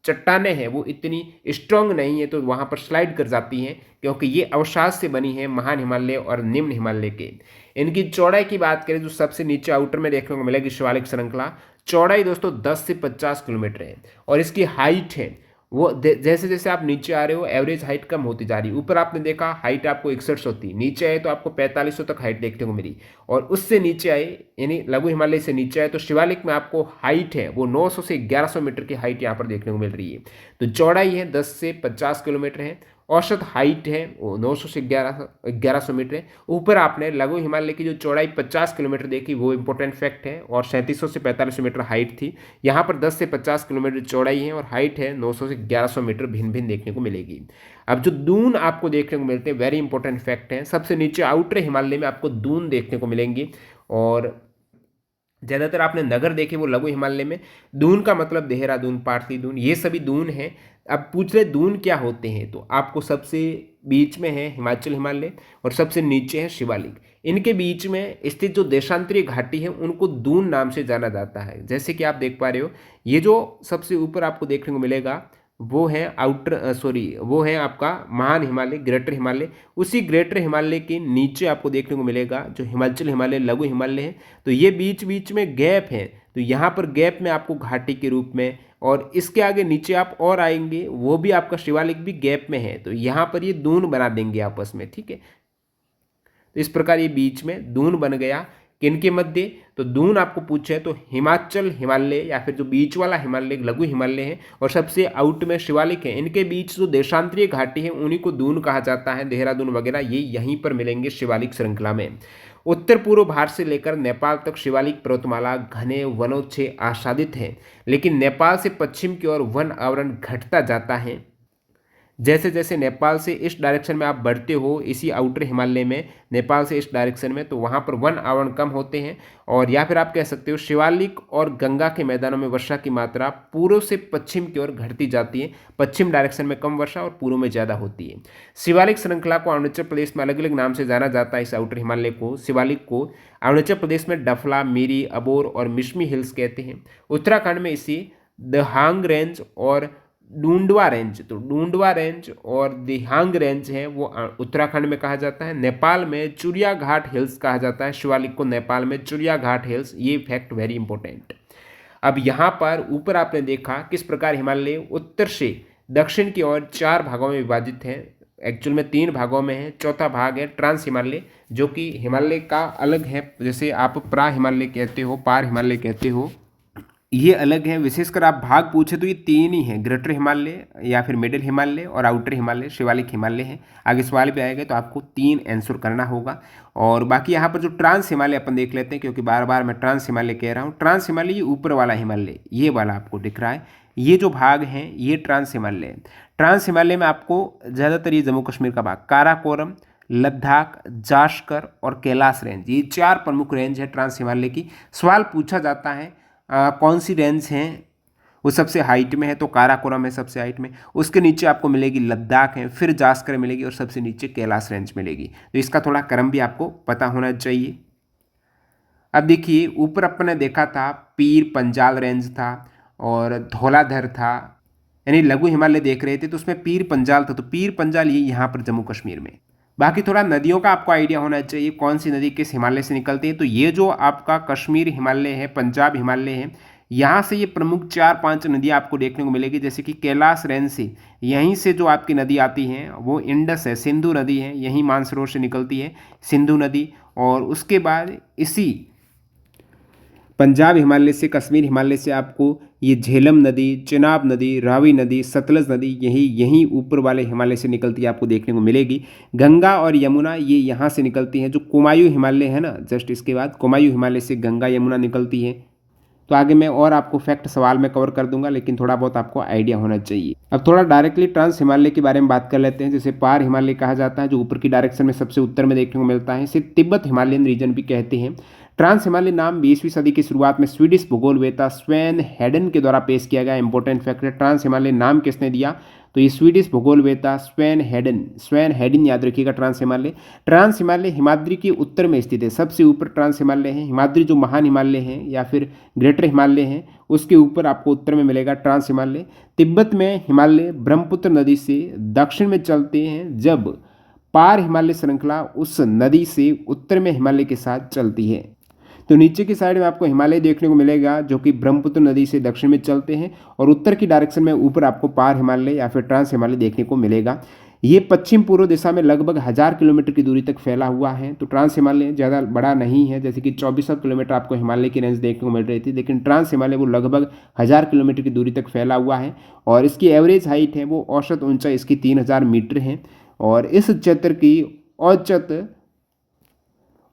चट्टानें हैं वो इतनी स्ट्रांग नहीं है, तो वहाँ पर स्लाइड कर जाती हैं क्योंकि ये अवसाद से बनी है महान हिमालय और निम्न हिमालय के। इनकी चौड़ाई की बात करें जो सबसे नीचे आउटर में देखने को मिलेगी शिवालिक श्रृंखला, चौड़ाई दोस्तों 10 से 50 किलोमीटर है। और इसकी हाइट है वो जैसे जैसे आप नीचे आ रहे हो एवरेज हाइट कम होती जा रही है। ऊपर आपने देखा हाइट आपको 6100 थी, नीचे आए तो आपको 4500 तक हाइट देखने को मिली। और उससे नीचे आए यानी लघु हिमालय से नीचे आए तो शिवालिक में आपको हाइट है वो 900 से 1100 मीटर की हाइट यहाँ पर देखने को मिल रही है। तो चौड़ाई है 10 से 50 किलोमीटर है। औसत हाइट है वो 900 से 1100 मीटर है। ऊपर आपने लघु हिमालय की जो चौड़ाई 50 किलोमीटर देखी वो इंपॉर्टेंट फैक्ट है, और 3700 से 4500 मीटर हाइट थी। यहाँ पर 10 से 50 किलोमीटर चौड़ाई है और हाइट है 900 से 1100 मीटर भिन्न भिन्न देखने को मिलेगी। अब जो दून आपको देखने को मिलते हैं वेरी इंपॉर्टेंट फैक्ट है। सबसे नीचे आउटर हिमालय में आपको दून देखने को मिलेंगी, और ज़्यादातर आपने नगर देखे वो लघु हिमालय में। दून का मतलब देहरादून, पाटली दून, ये सभी दून हैं। अब पूछ रहे दून क्या होते हैं, तो आपको सबसे बीच में है हिमाचल हिमालय और सबसे नीचे है शिवालिक। इनके बीच में स्थित जो देशांतरीय घाटी है उनको दून नाम से जाना जाता है। जैसे कि आप देख पा रहे हो ये जो सबसे ऊपर आपको देखने को मिलेगा वो है वो है आपका महान हिमालय, ग्रेटर हिमालय। उसी ग्रेटर हिमालय के नीचे आपको देखने को मिलेगा जो हिमाचल हिमालय, लघु हिमालय है। तो ये बीच बीच में गैप है, तो यहाँ पर गैप में आपको घाटी के रूप में, और इसके आगे नीचे आप और आएंगे वो भी आपका शिवालिक भी गैप में है, तो यहाँ पर ये दून बना देंगे आपस में, ठीक है। तो इस प्रकार ये बीच में दून बन गया, किनके मध्य, तो दून आपको पूछे तो हिमाचल हिमालय या फिर जो बीच वाला हिमालय लघु हिमालय है और सबसे आउट में शिवालिक है, इनके बीच जो देशांतरीय घाटी है उन्हीं को दून कहा जाता है। देहरादून वगैरह ये यहीं पर मिलेंगे शिवालिक श्रृंखला में। उत्तर पूर्व भारत से लेकर नेपाल तक शिवालिक पर्वतमाला घने वनों से आच्छादित है, लेकिन नेपाल से पश्चिम की ओर वन आवरण घटता जाता है। जैसे जैसे नेपाल से इस डायरेक्शन में आप बढ़ते हो, इसी आउटर हिमालय में नेपाल से इस डायरेक्शन में, तो वहाँ पर वन आवरण कम होते हैं। और या फिर आप कह सकते हो शिवालिक और गंगा के मैदानों में वर्षा की मात्रा पूर्व से पश्चिम की ओर घटती जाती है। पश्चिम डायरेक्शन में कम वर्षा और पूर्व में ज़्यादा होती है। शिवालिक श्रृंखला को अरुणाचल प्रदेश में अलग अलग नाम से जाना जाता है। इस आउटर हिमालय को, शिवालिक को अरुणाचल प्रदेश में डफला, मिरी, अबोर और मिश्मी हिल्स कहते हैं। उत्तराखंड में इसी दहांग रेंज और डूंडवा रेंज, तो डूंडवा रेंज और दिहांग रेंज है वो उत्तराखंड में कहा जाता है। नेपाल में चुरिया घाट हिल्स कहा जाता है शिवालिक को, नेपाल में चुरिया घाट हिल्स, ये फैक्ट वेरी इंपॉर्टेंट। अब यहाँ पर ऊपर आपने देखा किस प्रकार हिमालय उत्तर से दक्षिण की ओर 4 भागों में विभाजित है, एक्चुअल में 3 भागों में है। चौथा भाग है ट्रांस हिमालय, जो कि हिमालय का अलग है, जैसे आप प्रा हिमालय कहते हो, पार हिमालय कहते हो, ये अलग है। विशेषकर आप भाग पूछे तो ये 3 ही हैं, ग्रेटर हिमालय या फिर मिडिल हिमालय और आउटर हिमालय, शिवालिक हिमालय है। आगे सवाल पे आएगा तो आपको 3 आंसर करना होगा। और बाकी यहाँ पर जो ट्रांस हिमालय अपन देख लेते हैं, क्योंकि बार बार मैं ट्रांस हिमालय कह रहा हूँ। ट्रांस हिमालय ये ऊपर वाला हिमालय, ये वाला आपको दिख रहा है, ये जो भाग है ये ट्रांस हिमालय है। ट्रांस हिमालय में आपको ज़्यादातर ये जम्मू कश्मीर का भाग, काराकोरम, लद्दाख, जाश्कर और कैलाश रेंज, ये 4 प्रमुख रेंज है ट्रांस हिमालय की। सवाल पूछा जाता है कौन सी रेंज हैं वो सबसे हाइट में है, तो काराकोरम है सबसे हाइट में, उसके नीचे आपको मिलेगी लद्दाख है, फिर जास्कर मिलेगी और सबसे नीचे कैलाश रेंज मिलेगी। तो इसका थोड़ा क्रम भी आपको पता होना चाहिए। अब देखिए ऊपर अपन ने देखा था पीर पंजाल रेंज था और धौलाधर था, यानी लघु हिमालय देख रहे थे तो उसमें पीर पंजाल था, तो पीर पंजाल ये यहाँ पर जम्मू कश्मीर में। बाकी थोड़ा नदियों का आपको आइडिया होना चाहिए, कौन सी नदी किस हिमालय से निकलती है। तो ये जो आपका कश्मीर हिमालय है, पंजाब हिमालय है, यहाँ से ये प्रमुख 4-5 नदियाँ आपको देखने को मिलेगी। जैसे कि कैलाश रेंज से, यहीं से जो आपकी नदी आती हैं वो इंडस है, सिंधु नदी है, यहीं मानसरोवर से निकलती है सिंधु नदी। और उसके बाद इसी पंजाब हिमालय से, कश्मीर हिमालय से आपको ये झेलम नदी, चिनाब नदी, रावी नदी, सतलज नदी यहीं ऊपर वाले हिमालय से निकलती है, आपको देखने को मिलेगी। गंगा और यमुना ये यहाँ से निकलती हैं। जो कुमायूं हिमालय है ना, जस्ट इसके बाद कुमायूं हिमालय से गंगा यमुना निकलती है। तो आगे मैं और आपको फैक्ट सवाल में कवर कर दूंगा, लेकिन थोड़ा बहुत आपको आइडिया होना चाहिए। अब थोड़ा डायरेक्टली ट्रांस हिमालय के बारे में बात कर लेते हैं। जैसे पार हिमालय कहा जाता है, जो ऊपर की डायरेक्शन में सबसे उत्तर में देखने को मिलता है, इसे तिब्बत हिमालयन रीजन भी कहते हैं। ट्रांस हिमालय नाम 20वीं सदी की शुरुआत में स्वीडिश भूगोलवेत्ता स्वेन हेडन के द्वारा पेश किया गया। इंपॉर्टेंट फैक्ट है, ट्रांस हिमालय नाम किसने दिया, तो ये स्वीडिश भूगोलवेत्ता स्वेन हेडन याद रखिएगा। ट्रांस हिमालय हिमाद्री के उत्तर में स्थित है, सबसे ऊपर ट्रांस हिमालय है। हिमाद्री जो महान हिमालय है या फिर ग्रेटर हिमालय है, उसके ऊपर आपको उत्तर में मिलेगा ट्रांस हिमालय। तिब्बत में हिमालय ब्रह्मपुत्र नदी से दक्षिण में चलते हैं, जब पार हिमालय श्रृंखला उस नदी से उत्तर में हिमालय के साथ चलती है। तो नीचे की साइड में आपको हिमालय देखने को मिलेगा, जो कि ब्रह्मपुत्र नदी से दक्षिण में चलते हैं, और उत्तर की डायरेक्शन में ऊपर आपको पार हिमालय या फिर ट्रांस हिमालय देखने को मिलेगा। ये पश्चिम पूर्व दिशा में लगभग 1000 किलोमीटर की दूरी तक फैला हुआ है। तो ट्रांस हिमालय ज़्यादा बड़ा नहीं है, जैसे कि 2400 किलोमीटर आपको हिमालय की रेंज देखने को मिल रही थी, लेकिन ट्रांस हिमालय वो लगभग 1000 किलोमीटर की दूरी तक फैला हुआ है। और इसकी एवरेज हाइट है वो औसत ऊंचाई इसकी 3000 मीटर है। और इस क्षेत्र की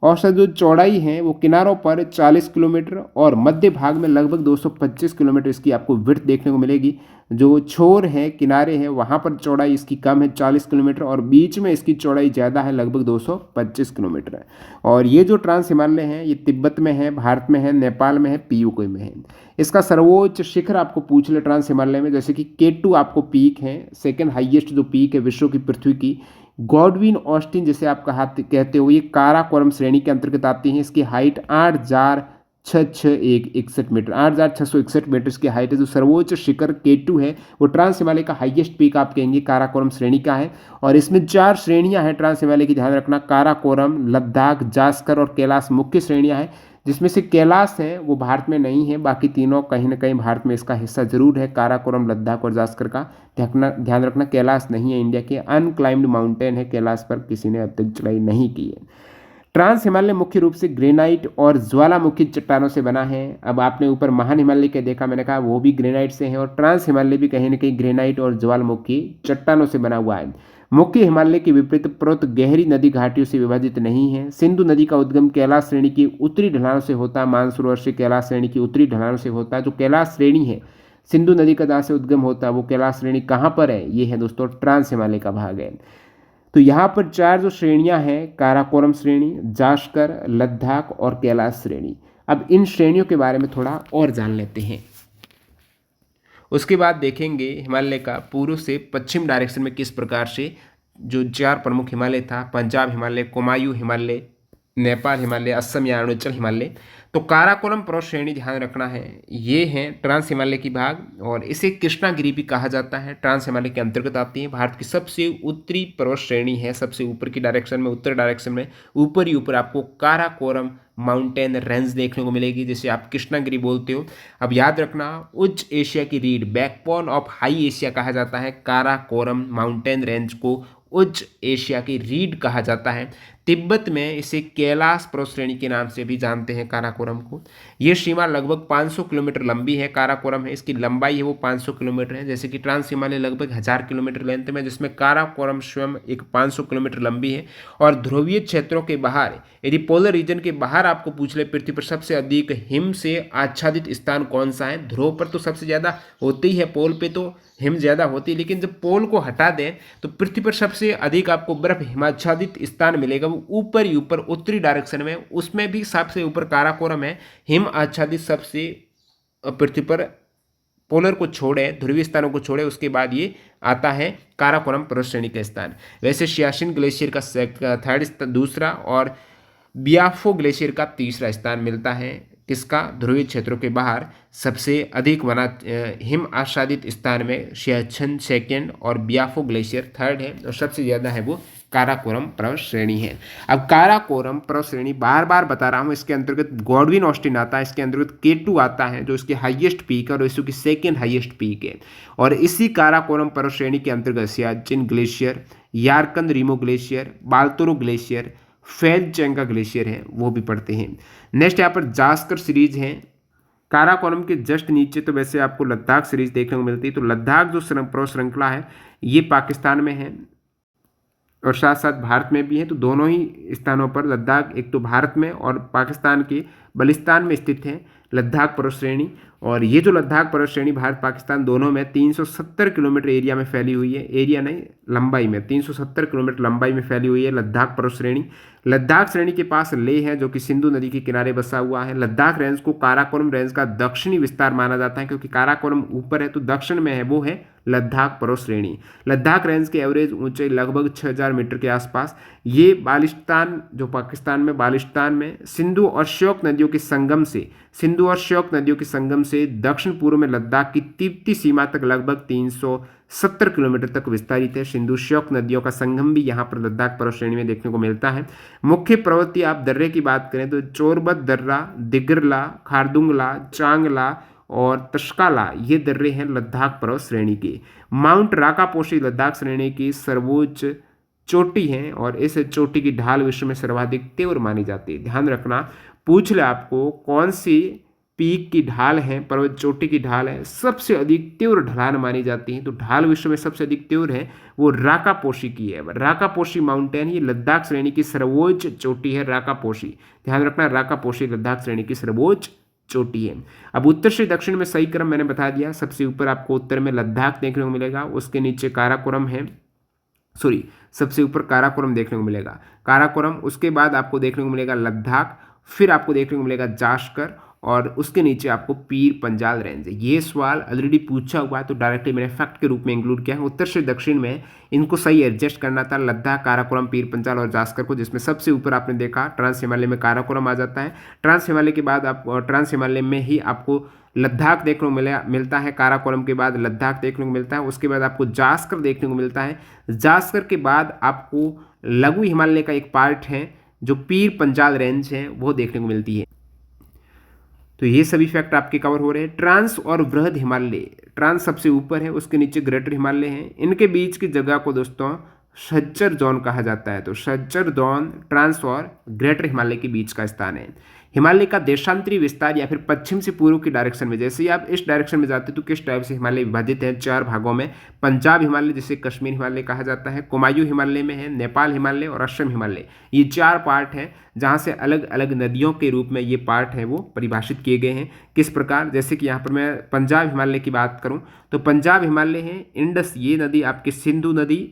औसत जो चौड़ाई है वो किनारों पर 40 किलोमीटर और मध्य भाग में लगभग 225 किलोमीटर इसकी आपको विड्थ देखने को मिलेगी। जो छोर है, किनारे हैं, वहाँ पर चौड़ाई इसकी कम है 40 किलोमीटर, और बीच में इसकी चौड़ाई ज़्यादा है, लगभग 225 किलोमीटर है। और ये जो ट्रांस हिमालय है ये तिब्बत में है, भारत में है, नेपाल में है, पीयूके में है। इसका सर्वोच्च शिखर आपको पूछ ले ट्रांस हिमालय में, जैसे कि K2 आपको पीक है, सेकेंड हाइएस्ट जो पीक है विश्व की, पृथ्वी की। गॉडविन ऑस्टिन जिसे आप कहते हो, ये काराकोरम श्रेणी के अंतर्गत आती है। इसकी हाइट 6661 8661 मीटर की हाइट है। जो सर्वोच्च शिखर K2 है वो ट्रांस हिमालय का हाईएस्ट पीक आप कहेंगे काराकोरम श्रेणी का है। और इसमें 4 श्रेणियां हैं ट्रांस हिमालय की, ध्यान रखना। काराकोरम, लद्दाख, जास्कर और कैलाश मुख्य श्रेणियां हैं, जिसमें से कैलाश है वो भारत में नहीं है, बाकी तीनों कहीं ना कहीं भारत में इसका हिस्सा जरूर है। काराकोरम, लद्दाख और जास्कर का ध्यान रखना। कैलाश नहीं है, इंडिया के अनक्लाइम्ड माउंटेन है, कैलाश पर किसी ने अब तक चढ़ाई नहीं की है। ट्रांस हिमालय मुख्य रूप से ग्रेनाइट और ज्वालामुखी चट्टानों से बना है। अब आपने ऊपर महान हिमालय के देखा, मैंने कहा वो भी ग्रेनाइट से है, और ट्रांस हिमालय भी कहीं ना कहीं ग्रेनाइट और ज्वालामुखी चट्टानों से बना हुआ है। मुख्य हिमालय के विपरीत पर्वत गहरी नदी घाटियों से विभाजित नहीं है। सिंधु नदी का उद्गम कैलाश श्रेणी की उत्तरी ढलानों से होता है, मानसरोवर से कैलाश श्रेणी की उत्तरी ढलानों से होता है। जो कैलाश श्रेणी है, सिंधु नदी का जहाँ से उद्गम होता है, वो कैलाश श्रेणी कहाँ पर है? ये है दोस्तों ट्रांस हिमालय का भाग है। तो यहाँ पर 4 जो श्रेणियाँ हैं, काराकोरम श्रेणी, जास्कर, लद्दाख और कैलाश श्रेणी। अब इन श्रेणियों के बारे में थोड़ा और जान लेते हैं। उसके बाद देखेंगे हिमालय का पूर्व से पश्चिम डायरेक्शन में किस प्रकार से जो 4 प्रमुख हिमालय था, पंजाब हिमालय, कुमायूं हिमालय, नेपाल हिमालय, असम या अरुणाचल हिमालय। तो काराकोरम पर्वत श्रेणी ध्यान रखना है, ये है ट्रांस हिमालय की भाग, और इसे कृष्णागिरी भी कहा जाता है, ट्रांस हिमालय के अंतर्गत आती है। भारत की सबसे उत्तरी पर्वत श्रेणी है, सबसे ऊपर की डायरेक्शन में, उत्तर डायरेक्शन में ऊपर ही ऊपर आपको काराकोरम माउंटेन रेंज देखने को मिलेगी, जिसे आप कृष्णागिरी बोलते हो। अब याद रखना, उच्च एशिया की रीढ़, बैकबोन ऑफ हाई एशिया कहा जाता है काराकोरम माउंटेन रेंज को, उच्च एशिया की रीढ़ कहा जाता है। तिब्बत में इसे कैलाश पर्वत श्रेणी के नाम से भी जानते हैं काराकोरम को। ये सीमा लगभग 500 किलोमीटर लंबी है, काराकोरम है, इसकी लंबाई है वो 500 किलोमीटर है। जैसे कि ट्रांस हिमालय लगभग 1000 किलोमीटर लेंथ में, जिसमें काराकोरम स्वयं एक 500 किलोमीटर लंबी है। और ध्रुवीय क्षेत्रों के बाहर, यदि पोलर रीजन के बाहर आपको पूछ ले पृथ्वी पर सबसे अधिक हिम से आच्छादित स्थान कौन सा है, ध्रुव पर तो सबसे ज़्यादा होती ही है, पोल पे तो हिम ज़्यादा होती है, लेकिन जब पोल को हटा दें तो पृथ्वी पर सबसे अधिक आपको बर्फ हिमाच्छादित स्थान मिलेगा, वो ऊपर ही ऊपर उत्तरी डायरेक्शन में, उसमें भी सबसे ऊपर काराकोरम है। हिम आच्छादित सबसे पृथ्वी पर पोलर को छोड़े, ध्रुवीय स्थानों को छोड़े, उसके बाद ये आता है काराकोरम पर्वत श्रेणी का स्थान। वैसे सियाचिन ग्लेशियर का थर्ड दूसरा और बियाफो ग्लेशियर का तीसरा स्थान मिलता है। किसका? ध्रुवीय क्षेत्रों के बाहर सबसे अधिक वना हिम आच्छादित स्थान में सियाचिन सेकेंड और बियाफो ग्लेशियर थर्ड है, और सबसे ज़्यादा है वो काराकोरम पर्वत श्रेणी है। अब काराकोरम पर्वत श्रेणी बार बार बता रहा हूँ, इसके अंतर्गत गॉडविन ऑस्टिन आता है, इसके अंतर्गत K2 आता है जो इसकी हाईएस्ट पीक है और विश्व की सेकेंड हाईएस्ट पीक है। और इसी काराकोरम पर्वत श्रेणी के अंतर्गत Siachen glacier, Yarkand Rimo glacier, Baltoro glacier, फेलचेंगा ग्लेशियर है, वो भी पढ़ते हैं। नेक्स्ट यहाँ पर जास्कर सीरीज है। काराकोरम के जस्ट नीचे तो वैसे आपको लद्दाख सीरीज देखने को मिलती है। तो लद्दाख जो पर्वत श्रृंखला है ये पाकिस्तान में है और साथ साथ भारत में भी है। तो दोनों ही स्थानों पर लद्दाख, एक तो भारत में और पाकिस्तान के बलिस्तान में स्थित है लद्दाख पर्वत श्रेणी। और ये जो लद्दाख पर्वत श्रेणी भारत पाकिस्तान दोनों में 370 किलोमीटर एरिया में फैली हुई है, एरिया नहीं लंबाई में, 370 किलोमीटर लंबाई में फैली हुई है लद्दाख पर्वत श्रेणी। लद्दाख श्रेणी के पास लेह है जो कि सिंधु नदी के किनारे बसा हुआ है। लद्दाख रेंज को काराकोरम रेंज का दक्षिणी विस्तार माना जाता है, क्योंकि काराकोरम ऊपर है तो दक्षिण में है वो है लद्दाख पर्वत श्रेणी। लद्दाख रेंज के एवरेज ऊंचाई लगभग 6000 मीटर के आसपास। ये बालिस्तान जो पाकिस्तान में, बालिस्तान में सिंधु और श्योक नदियों के संगम से, सिंधु और श्योक नदियों के संगम से दक्षिण पूर्व में लद्दाख की तिब्बती सीमा तक लगभग 370 किलोमीटर तक विस्तारित है। सिंधु श्योक नदियों का संगम भी यहाँ पर लद्दाख पर्वत श्रेणी में देखने को मिलता है। मुख्य पर्वतीय आप दर्रे की बात करें तो चोरबत दर्रा, दिगरला, खारदुंगला, चांगला और तशकाला, ये दर्रे हैं लद्दाख पर्वत श्रेणी के। माउंट राकापोशी लद्दाख श्रेणी की सर्वोच्च चोटी है और इस चोटी की ढाल विश्व में सर्वाधिक तीव्र मानी जाती है। ध्यान रखना, पूछ ले आपको कौन सी पीक की ढाल है, पर्वत चोटी की ढाल है सबसे अधिक तीव्र ढलान मानी जाती है, तो ढाल विश्व में सबसे अधिक तीव्र है वो राकापोशी की है। राकापोशी माउंटेन ये लद्दाख श्रेणी की सर्वोच्च चोटी है, राकापोशी। ध्यान रखना, राकापोशी लद्दाख श्रेणी की सर्वोच्च चोटी है। अब उत्तर से दक्षिण में सही क्रम मैंने बता दिया। सबसे ऊपर आपको उत्तर में लद्दाख देखने को मिलेगा, उसके नीचे काराकोरम है, सबसे ऊपर काराकोरम देखने को मिलेगा, काराकोरम, उसके बाद आपको देखने को मिलेगा लद्दाख, फिर आपको देखने को मिलेगा जास्कर और उसके नीचे आपको पीर पंजाल रेंज है। ये सवाल ऑलरेडी पूछा हुआ है तो डायरेक्टली मैंने फैक्ट के रूप में इंक्लूड किया है। उत्तर से दक्षिण में इनको सही एडजस्ट करना था, लद्दाख, काराकोरम, पीर पंजाल और जास्कर को, जिसमें सबसे ऊपर आपने देखा ट्रांस हिमालय में काराकोरम आ जाता है। ट्रांस हिमालय के बाद आप ट्रांस हिमालय में ही आपको लद्दाख देखने को मिलता है, काराकोरम के बाद लद्दाख देखने को मिलता है, उसके बाद आपको जास्कर देखने को मिलता है। जास्कर के बाद आपको लघु हिमालय का एक पार्ट है जो पीर पंजाल रेंज है वो देखने को मिलती है। तो ये सभी फैक्ट आपके कवर हो रहे हैं। ट्रांस और वृहद हिमालय, ट्रांस सबसे ऊपर है, उसके नीचे ग्रेटर हिमालय है, इनके बीच की जगह को दोस्तों सज्जर जोन कहा जाता है। तो सज्जर जोन ट्रांस और ग्रेटर हिमालय के बीच का स्थान है। हिमालय का देशांतरी विस्तार या फिर पश्चिम से पूर्व की डायरेक्शन में, जैसे ही आप इस डायरेक्शन में जाते हैं तो किस टाइप से हिमालय विभाजित है 4 भागों में। पंजाब हिमालय जिसे कश्मीर हिमालय कहा जाता है, कुमायूं हिमालय में है, नेपाल हिमालय और असम हिमालय, ये 4 पार्ट हैं जहाँ से अलग अलग नदियों के रूप में ये पार्ट हैं वो परिभाषित किए गए हैं। किस प्रकार, जैसे कि यहाँ पर मैं पंजाब हिमालय की बात करूँ तो पंजाब हिमालय है इंडस, ये नदी आपकी सिंधु नदी,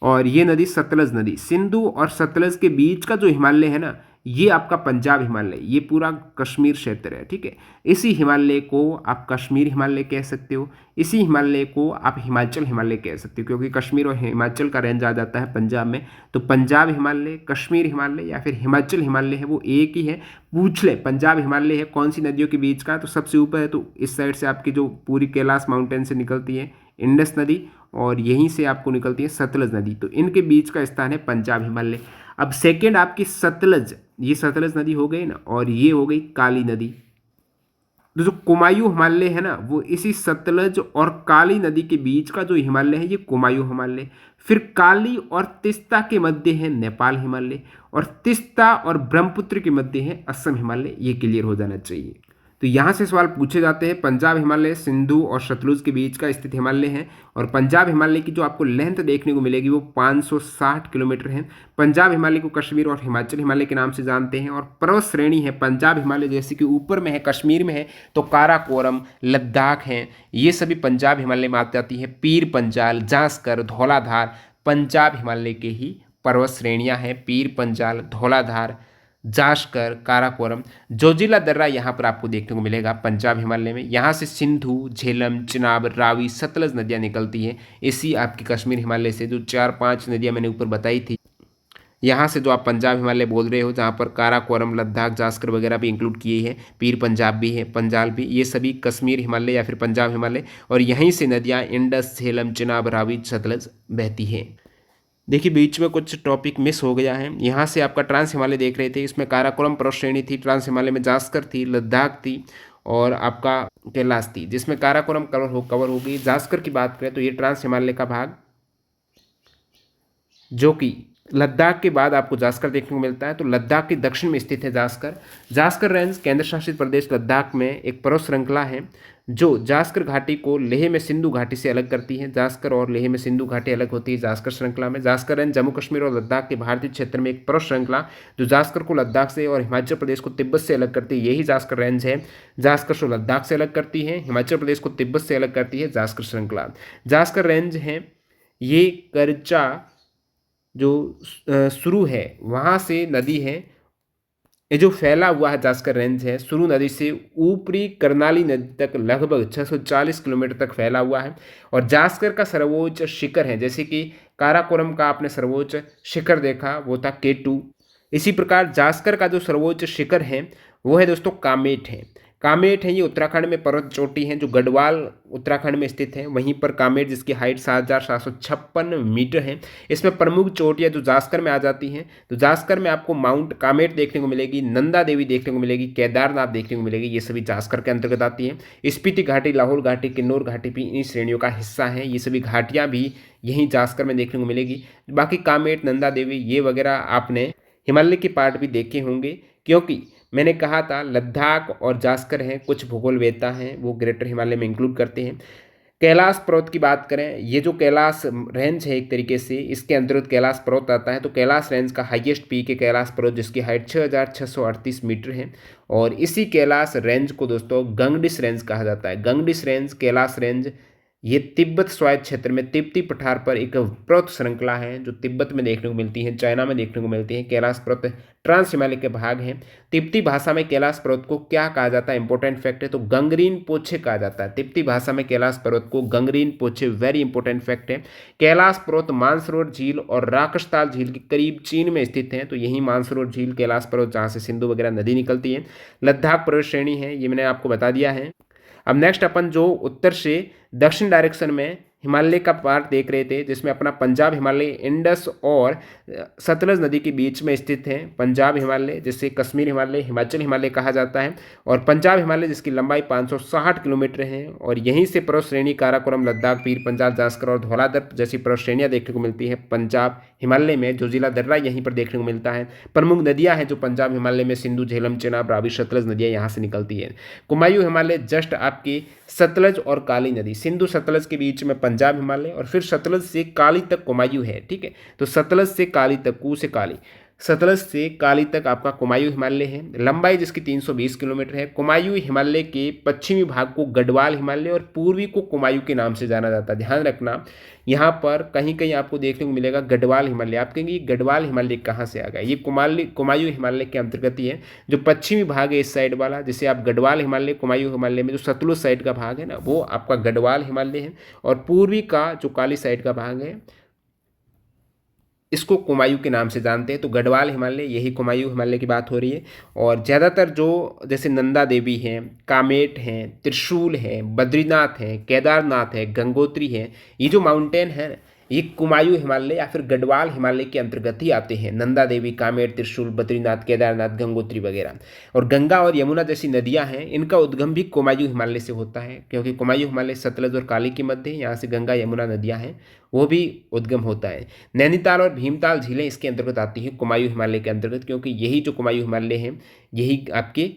और ये नदी सतलज नदी, सिंधु और सतलज के बीच का जो हिमालय है ना, ये आपका पंजाब हिमालय, ये पूरा कश्मीर क्षेत्र है, ठीक है। इसी हिमालय को आप कश्मीर हिमालय कह सकते हो, इसी हिमालय को आप हिमाचल हिमालय कह सकते हो, क्योंकि कश्मीर और हिमाचल का रेंज आ जाता है पंजाब में। तो पंजाब हिमालय, कश्मीर हिमालय या फिर हिमाचल हिमालय है वो एक ही है। पूछ ले पंजाब हिमालय है कौन सी नदियों के बीच का, तो सबसे ऊपर है, तो इस साइड से आपकी जो पूरी कैलाश माउंटेन से निकलती है इंडस नदी, और यहीं से आपको निकलती है सतलज नदी, तो इनके बीच का स्थान है पंजाब हिमालय। अब सेकेंड आपकी सतलज, ये सतलज नदी हो गई ना, और ये हो गई काली नदी। तो जो कुमायूं हिमालय है ना, वो इसी सतलज और काली नदी के बीच का जो हिमालय है ये कुमायूं हिमालय। फिर काली और तिस्ता के मध्य है नेपाल हिमालय, और तिस्ता और ब्रह्मपुत्र के मध्य है असम हिमालय। ये क्लियर हो जाना चाहिए। तो यहाँ से सवाल पूछे जाते हैं। पंजाब हिमालय सिंधु और सतलुज के बीच का स्थित हिमालय है, और पंजाब हिमालय की जो आपको लेंथ देखने को मिलेगी वो 560 किलोमीटर है। पंजाब हिमालय को कश्मीर और हिमाचल हिमालय के नाम से जानते हैं, और पर्वत श्रेणी है पंजाब हिमालय जैसे कि ऊपर में है, कश्मीर में है तो काराकोरम, लद्दाख हैं, ये सभी पंजाब हिमालय में आ जाती है। पीर पंजाल, जास्कर, धौलाधार पंजाब हिमालय के ही पर्वत श्रेणियाँ हैं। पीर पंजाल, धौलाधार, जास्कर, काराकोरम, जोजिला दर्रा यहाँ पर आपको देखने को मिलेगा पंजाब हिमालय में। यहाँ से सिंधु, झेलम, चिनाब, रावी, सतलज नदियाँ निकलती हैं इसी आपकी कश्मीर हिमालय से। जो 4-5 नदियाँ मैंने ऊपर बताई थी, यहाँ से जो आप पंजाब हिमालय बोल रहे हो, जहाँ पर काराकोरम, लद्दाख, जास्कर वगैरह भी इंक्लूड किए हैं, पीर पंजाब भी है, पंजाल भी, ये सभी कश्मीर हिमालय या फिर पंजाब हिमालय, और यहीं से नदियाँ इंडस, झेलम, चिनाब, रावी, सतलज बहती हैं। देखिए बीच में कुछ टॉपिक मिस हो गया है। यहाँ से आपका ट्रांस हिमालय देख रहे थे, इसमें काराकोरम पर्वत श्रेणी थी, ट्रांस हिमालय में जास्कर थी, लद्दाख थी, और आपका कैलाश थी, जिसमें काराकोरम कवर हो गई। जास्कर की बात करें तो ये ट्रांस हिमालय का भाग, जो कि लद्दाख के बाद आपको जास्कर देखने को मिलता है। तो लद्दाख के दक्षिण में स्थित है जास्कर। जास्कर रेंज केंद्र शासित प्रदेश लद्दाख में एक पर्वत श्रृंखला है जो जास्कर घाटी को लेह में सिंधु घाटी से अलग करती है। जास्कर और लेह में सिंधु घाटी अलग होती है जास्कर श्रृंखला में। जास्कर रेंज जम्मू कश्मीर और लद्दाख के भारतीय क्षेत्र में एक पर्वत श्रृंखला जो जास्कर को लद्दाख से और हिमाचल प्रदेश को तिब्बत से अलग करती है, यही जास्कर रेंज है। जास्कर को लद्दाख से अलग करती है, हिमाचल प्रदेश को तिब्बत से अलग करती है जास्कर श्रृंखला। जास्कर रेंज है ये करचा जो शुरू है वहाँ से नदी है, ये जो फैला हुआ है जास्कर रेंज है शुरू नदी से ऊपरी करनाली नदी तक लगभग 640 किलोमीटर तक फैला हुआ है। और जास्कर का सर्वोच्च शिखर है, जैसे कि काराकोरम का आपने सर्वोच्च शिखर देखा वो था K2, इसी प्रकार जास्कर का जो सर्वोच्च शिखर है वो है दोस्तों कामेट है। कामेट है ये उत्तराखंड में पर्वत चोटी है जो गढ़वाल उत्तराखंड में स्थित है, वहीं पर कामेट जिसकी हाइट 7,756 मीटर है। इसमें प्रमुख चोटियाँ जो जास्कर में आ जाती हैं, तो जास्कर में आपको माउंट कामेट देखने को मिलेगी, नंदा देवी देखने को मिलेगी, केदारनाथ देखने को मिलेगी, ये सभी जास्कर के अंतर्गत आती हैं। स्पीति घाटी, लाहौल घाटी, किन्नौर घाटी भी इन श्रेणियों का हिस्सा हैं, ये सभी घाटियाँ भी यहीं जास्कर में देखने को मिलेगी। बाकी कामेट, नंदा देवी ये वगैरह आपने हिमालय के पार्ट भी देखे होंगे, क्योंकि मैंने कहा था लद्दाख और जास्कर हैं कुछ भूगोलवेत्ता हैं वो ग्रेटर हिमालय में इंक्लूड करते हैं। कैलाश पर्वत की बात करें, ये जो कैलाश रेंज है एक तरीके से इसके अंतर्गत कैलाश पर्वत आता है। तो कैलाश रेंज का हाईएस्ट पीक है कैलाश पर्वत जिसकी हाइट 6,638 मीटर है, और इसी कैलाश रेंज को दोस्तों गंगडिस रेंज कहा जाता है। गंगडिस रेंज, कैलाश रेंज ये तिब्बत स्वायत्त क्षेत्र में तिब्बती पठार पर एक पर्वत श्रृंखला है जो तिब्बत में देखने को मिलती है, चाइना में देखने को मिलती है। कैलाश पर्वत ट्रांस हिमालय के भाग हैं। तिब्बती भाषा में कैलाश पर्वत को क्या कहा जाता है, इंपॉर्टेंट फैक्ट है, तो गंगरीन पोछे कहा जाता है। तिब्बती भाषा में कैलाश पर्वत को गंगरीन पोछे, वेरी इंपॉर्टेंट फैक्ट है। कैलाश पर्वत मानसरोवर झील और राकशताल झील के करीब चीन में स्थित है, तो यही मानसरोवर झील, कैलाश पर्वत जहाँ से सिंधु वगैरह नदी निकलती है। लद्दाख पर्वत श्रेणी है, ये मैंने आपको बता दिया है। अब नेक्स्ट अपन जो उत्तर से दक्षिण डायरेक्शन में हिमालय का पार्ट देख रहे थे, जिसमें अपना पंजाब हिमालय इंडस और सतलज नदी के बीच में स्थित है। पंजाब हिमालय जिसे कश्मीर हिमालय, हिमाचल हिमालय कहा जाता है, और पंजाब हिमालय जिसकी लंबाई 560 किलोमीटर है। और यहीं से पर्वत श्रेणी काराकोरम, लद्दाख, पीर पंजाल, जास्कर और धौलाधर जैसी पर्वत श्रेणियाँ देखने को मिलती है पंजाब हिमालय में। जोजिला दर्रा यहीं पर देखने को मिलता है। प्रमुख नदियाँ हैं जो पंजाब हिमालय में, सिंधु, झेलम, चेनाब, रावी, सतलज नदियाँ यहाँ से निकलती है। कुमायूं हिमालय जस्ट आपकी सतलज और काली नदी, सिंधु सतलज के बीच में पंजाब हिमालय, और फिर सतलज से काली तक कुमायूं है। ठीक है, तो सतलज से काली तक, कू से काली, सतलज से काली तक आपका कुमायूं हिमालय है, लंबाई जिसकी 320 किलोमीटर है। कुमायूं हिमालय के पश्चिमी भाग को गढ़वाल हिमालय और पूर्वी को कुमायूं के नाम से जाना जाता है। ध्यान रखना, यहाँ पर कहीं कहीं आपको देखने को मिलेगा गढ़वाल हिमालय। आप कहेंगे गढ़वाल हिमालय कहाँ से आ गया, ये कुमायूं हिमालय के अंतर्गत ही है। जो पश्चिमी भाग है इस साइड वाला, जिसे आप गढ़वाल हिमालय, कुमायूं हिमालय में जो सतलुज साइड का भाग है ना, वो आपका गढ़वाल हिमालय है। और पूर्वी का जो काली साइड का भाग है, इसको कुमायूं के नाम से जानते हैं। तो गढ़वाल हिमालय, यही कुमायूं हिमालय की बात हो रही है। और ज़्यादातर जो जैसे नंदा देवी हैं, कामेट हैं, त्रिशूल हैं, बद्रीनाथ हैं, केदारनाथ है, गंगोत्री है, ये जो माउंटेन है ये कुमायूं हिमालय या फिर गढ़वाल हिमालय के अंतर्गत ही आते हैं। नंदा देवी, कामेट, त्रिशूल, बद्रीनाथ, केदारनाथ, गंगोत्री वगैरह। और गंगा और यमुना जैसी नदियां हैं, इनका उद्गम भी कुमायूं हिमालय से होता है, क्योंकि कुमायूं हिमालय सतलज और काली के मध्य है। यहाँ से गंगा यमुना नदियां हैं, वो भी उद्गम होता है। नैनीताल और भीमताल झीलें इसके अंतर्गत आती हैं, कुमायूं हिमालय के अंतर्गत, क्योंकि यही जो कुमायूं हिमालय है यही आपके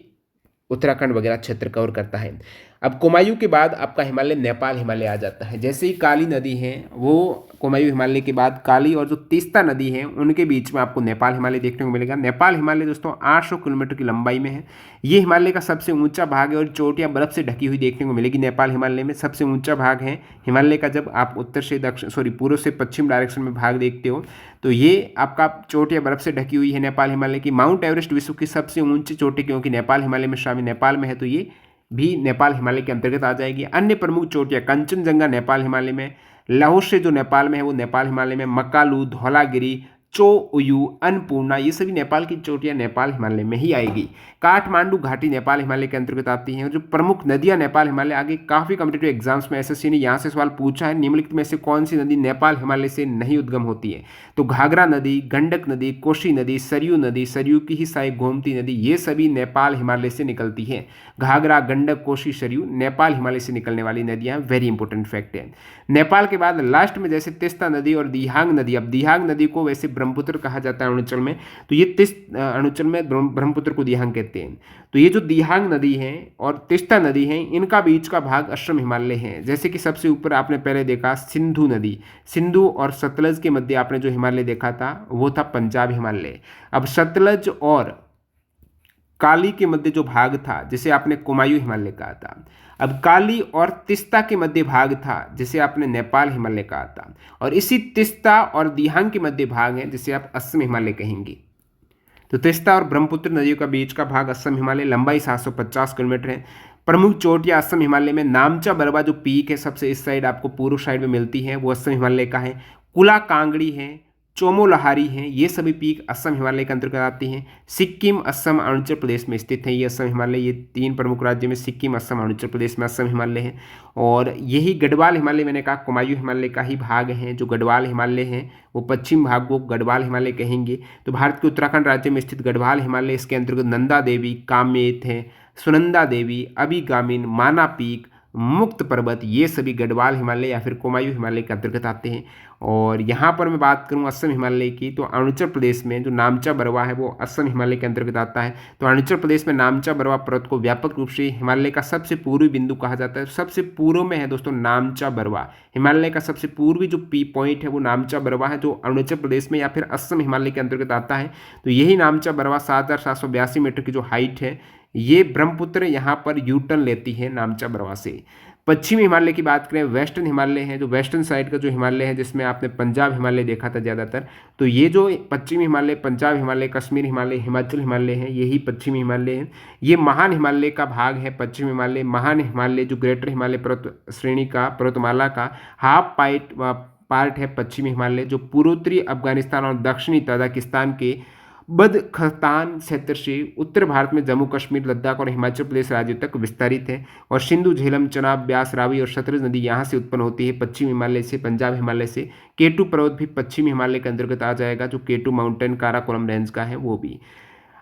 उत्तराखंड वगैरह क्षेत्र कवर करता है। अब कुमायूं के बाद आपका हिमालय नेपाल हिमालय आ जाता है। जैसे ही काली नदी है, वो कुमायूं हिमालय के बाद काली और जो तीस्ता नदी है, उनके बीच में आपको नेपाल हिमालय देखने को मिलेगा। नेपाल हिमालय दोस्तों 800 किलोमीटर की लंबाई में है। ये हिमालय का सबसे ऊंचा भाग है और चोटियाँ बर्फ से ढकी हुई देखने को मिलेगी। नेपाल हिमालय में सबसे ऊंचा भाग है हिमालय का। जब आप उत्तर से दक्षिण पूर्व से पश्चिम डायरेक्शन में भाग देखते हो, तो ये आपका चोटियाँ बर्फ से ढकी हुई है नेपाल हिमालय की। माउंट एवरेस्ट विश्व की सबसे ऊंची चोटी, क्योंकि नेपाल हिमालय में शामिल नेपाल में है, तो ये भी नेपाल हिमालय के अंतर्गत आ जाएगी। अन्य प्रमुख चोटियाँ, कंचनजंगा नेपाल हिमालय में, लाहौर जो नेपाल में है वो नेपाल हिमालय में, मकालू, धौलागिरी, चोउयू, अन्नपूर्णा, ये सभी नेपाल की चोटियाँ नेपाल हिमालय में ही आएगी। काठमांडू घाटी नेपाल हिमालय के अंतर्गत आती हैं। जो प्रमुख नदियाँ नेपाल हिमालय, आगे काफ़ी कॉम्पिटेटिव एग्जाम्स में एसएससी ने यहाँ से सवाल पूछा है, निम्नलिखित में से कौन सी नदी नेपाल हिमालय से नहीं उद्गम होती है, तो घाघरा नदी, गंडक नदी, कोशी नदी, सरयू नदी, सरयू की ही सहायक गोमती नदी, ये सभी नेपाल हिमालय से निकलती है। घाघरा, गंडक, कोशी, सरयू नेपाल हिमालय से निकलने वाली नदियाँ, वेरी इंपॉर्टेंट फैक्ट है। नेपाल के बाद लास्ट में जैसे तीस्ता नदी और दिहांग नदी, अब दिहांग नदी को वैसे ब्रह्मपुत्र कहा जाता है अरुणाचल में, तो ये अरुणाचल में ब्रह्मपुत्र को दिहांग कहते हैं। तो ये जो दिहांग नदी है और तीस्ता नदी है, इनका बीच का भाग असम हिमालय है। जैसे कि सबसे ऊपर आपने पहले देखा सिंधु नदी, सिंधु और सतलज के मध्य आपने जो हिमालय देखा था वो था पंजाब हिमालय। अब सतलज और काली के मध्य जो भाग था जिसे आपने कुमायूं हिमालय कहा था, अब काली और तीस्ता के मध्य भाग था जिसे आपने नेपाल हिमालय कहा था, और इसी तीस्ता और दिहांग के मध्य भाग है जिसे आप असम हिमालय कहेंगे। तो तीस्ता और ब्रह्मपुत्र नदियों का बीच का भाग असम हिमालय, लंबाई 750 किलोमीटर है। प्रमुख चोटियाँ असम हिमालय में, नामचा बरवा जो पीक है सबसे इस साइड आपको पूर्व साइड में मिलती है, वो असम हिमालय का है। कुला कांगड़ी है, चोमो लहारी हैं, ये सभी पीक असम हिमालय के अंतर्गत आती हैं। सिक्किम, असम, अरुणाचल प्रदेश में स्थित है ये असम हिमालय। ये तीन प्रमुख राज्य में सिक्किम, असम, अरुणाचल प्रदेश में असम हिमालय है। और यही गढ़वाल हिमालय, मैंने कहा कुमायूं हिमालय का ही भाग है। जो गढ़वाल हिमालय है वो पश्चिम भाग को गढ़वाल हिमालय कहेंगे। तो भारत के उत्तराखंड राज्य में स्थित गढ़वाल हिमालय, इसके अंतर्गत नंदा देवी, कामेत है, सुनंदा देवी, अभिगामिन, माना पीक, मुक्त पर्वत, ये सभी गढ़वाल हिमालय या फिर कुमायूं हिमालय के अंतर्गत आते हैं। और यहाँ पर मैं बात करूँ असम हिमालय की, तो अरुणाचल प्रदेश में जो नामचा बरवा है वो असम हिमालय के अंतर्गत आता है। तो अरुणाचल प्रदेश में नामचा बरवा पर्वत को व्यापक रूप से हिमालय का सबसे पूर्वी बिंदु कहा जाता है। सबसे पूर्व में है दोस्तों नामचा बरवा, हिमालय का सबसे पूर्वी जो पॉइंट है वो नामचा बरवा है, जो अरुणाचल प्रदेश में या फिर असम हिमालय के अंतर्गत आता है। तो यही नामचा बरवा 7782 मीटर की जो हाइट है, ये ब्रह्मपुत्र यहाँ पर यू टर्न लेती है नामचा बरवा से। पश्चिमी हिमालय की बात करें, वेस्टर्न हिमालय है, जो वेस्टर्न साइड का जो हिमालय है, जिसमें आपने पंजाब हिमालय देखा था ज़्यादातर, तो ये जो पश्चिमी हिमालय, पंजाब हिमालय, कश्मीर हिमालय, हिमाचल हिमालय है, यही पश्चिमी हिमालय है। ये महान हिमालय का भाग है। पश्चिम हिमालय, महान हिमालय जो ग्रेटर हिमालय पर्वत श्रेणी का, पर्वतमाला का हाफ पार्ट है पश्चिमी हिमालय, जो पूर्वोत्तरी अफगानिस्तान और दक्षिणी तजाकिस्तान के बदख्तान क्षेत्र से उत्तर भारत में जम्मू कश्मीर, लद्दाख और हिमाचल प्रदेश राज्यों तक विस्तारित है। और सिंधु, झेलम, चनाब, ब्यास, रावी और सतलुज नदी यहाँ से उत्पन्न होती है, पश्चिम हिमालय से, पंजाब हिमालय से। केटू पर्वत भी पश्चिमी हिमालय के अंतर्गत आ जाएगा, जो केटू माउंटेन काराकोरम रेंज का है वो भी।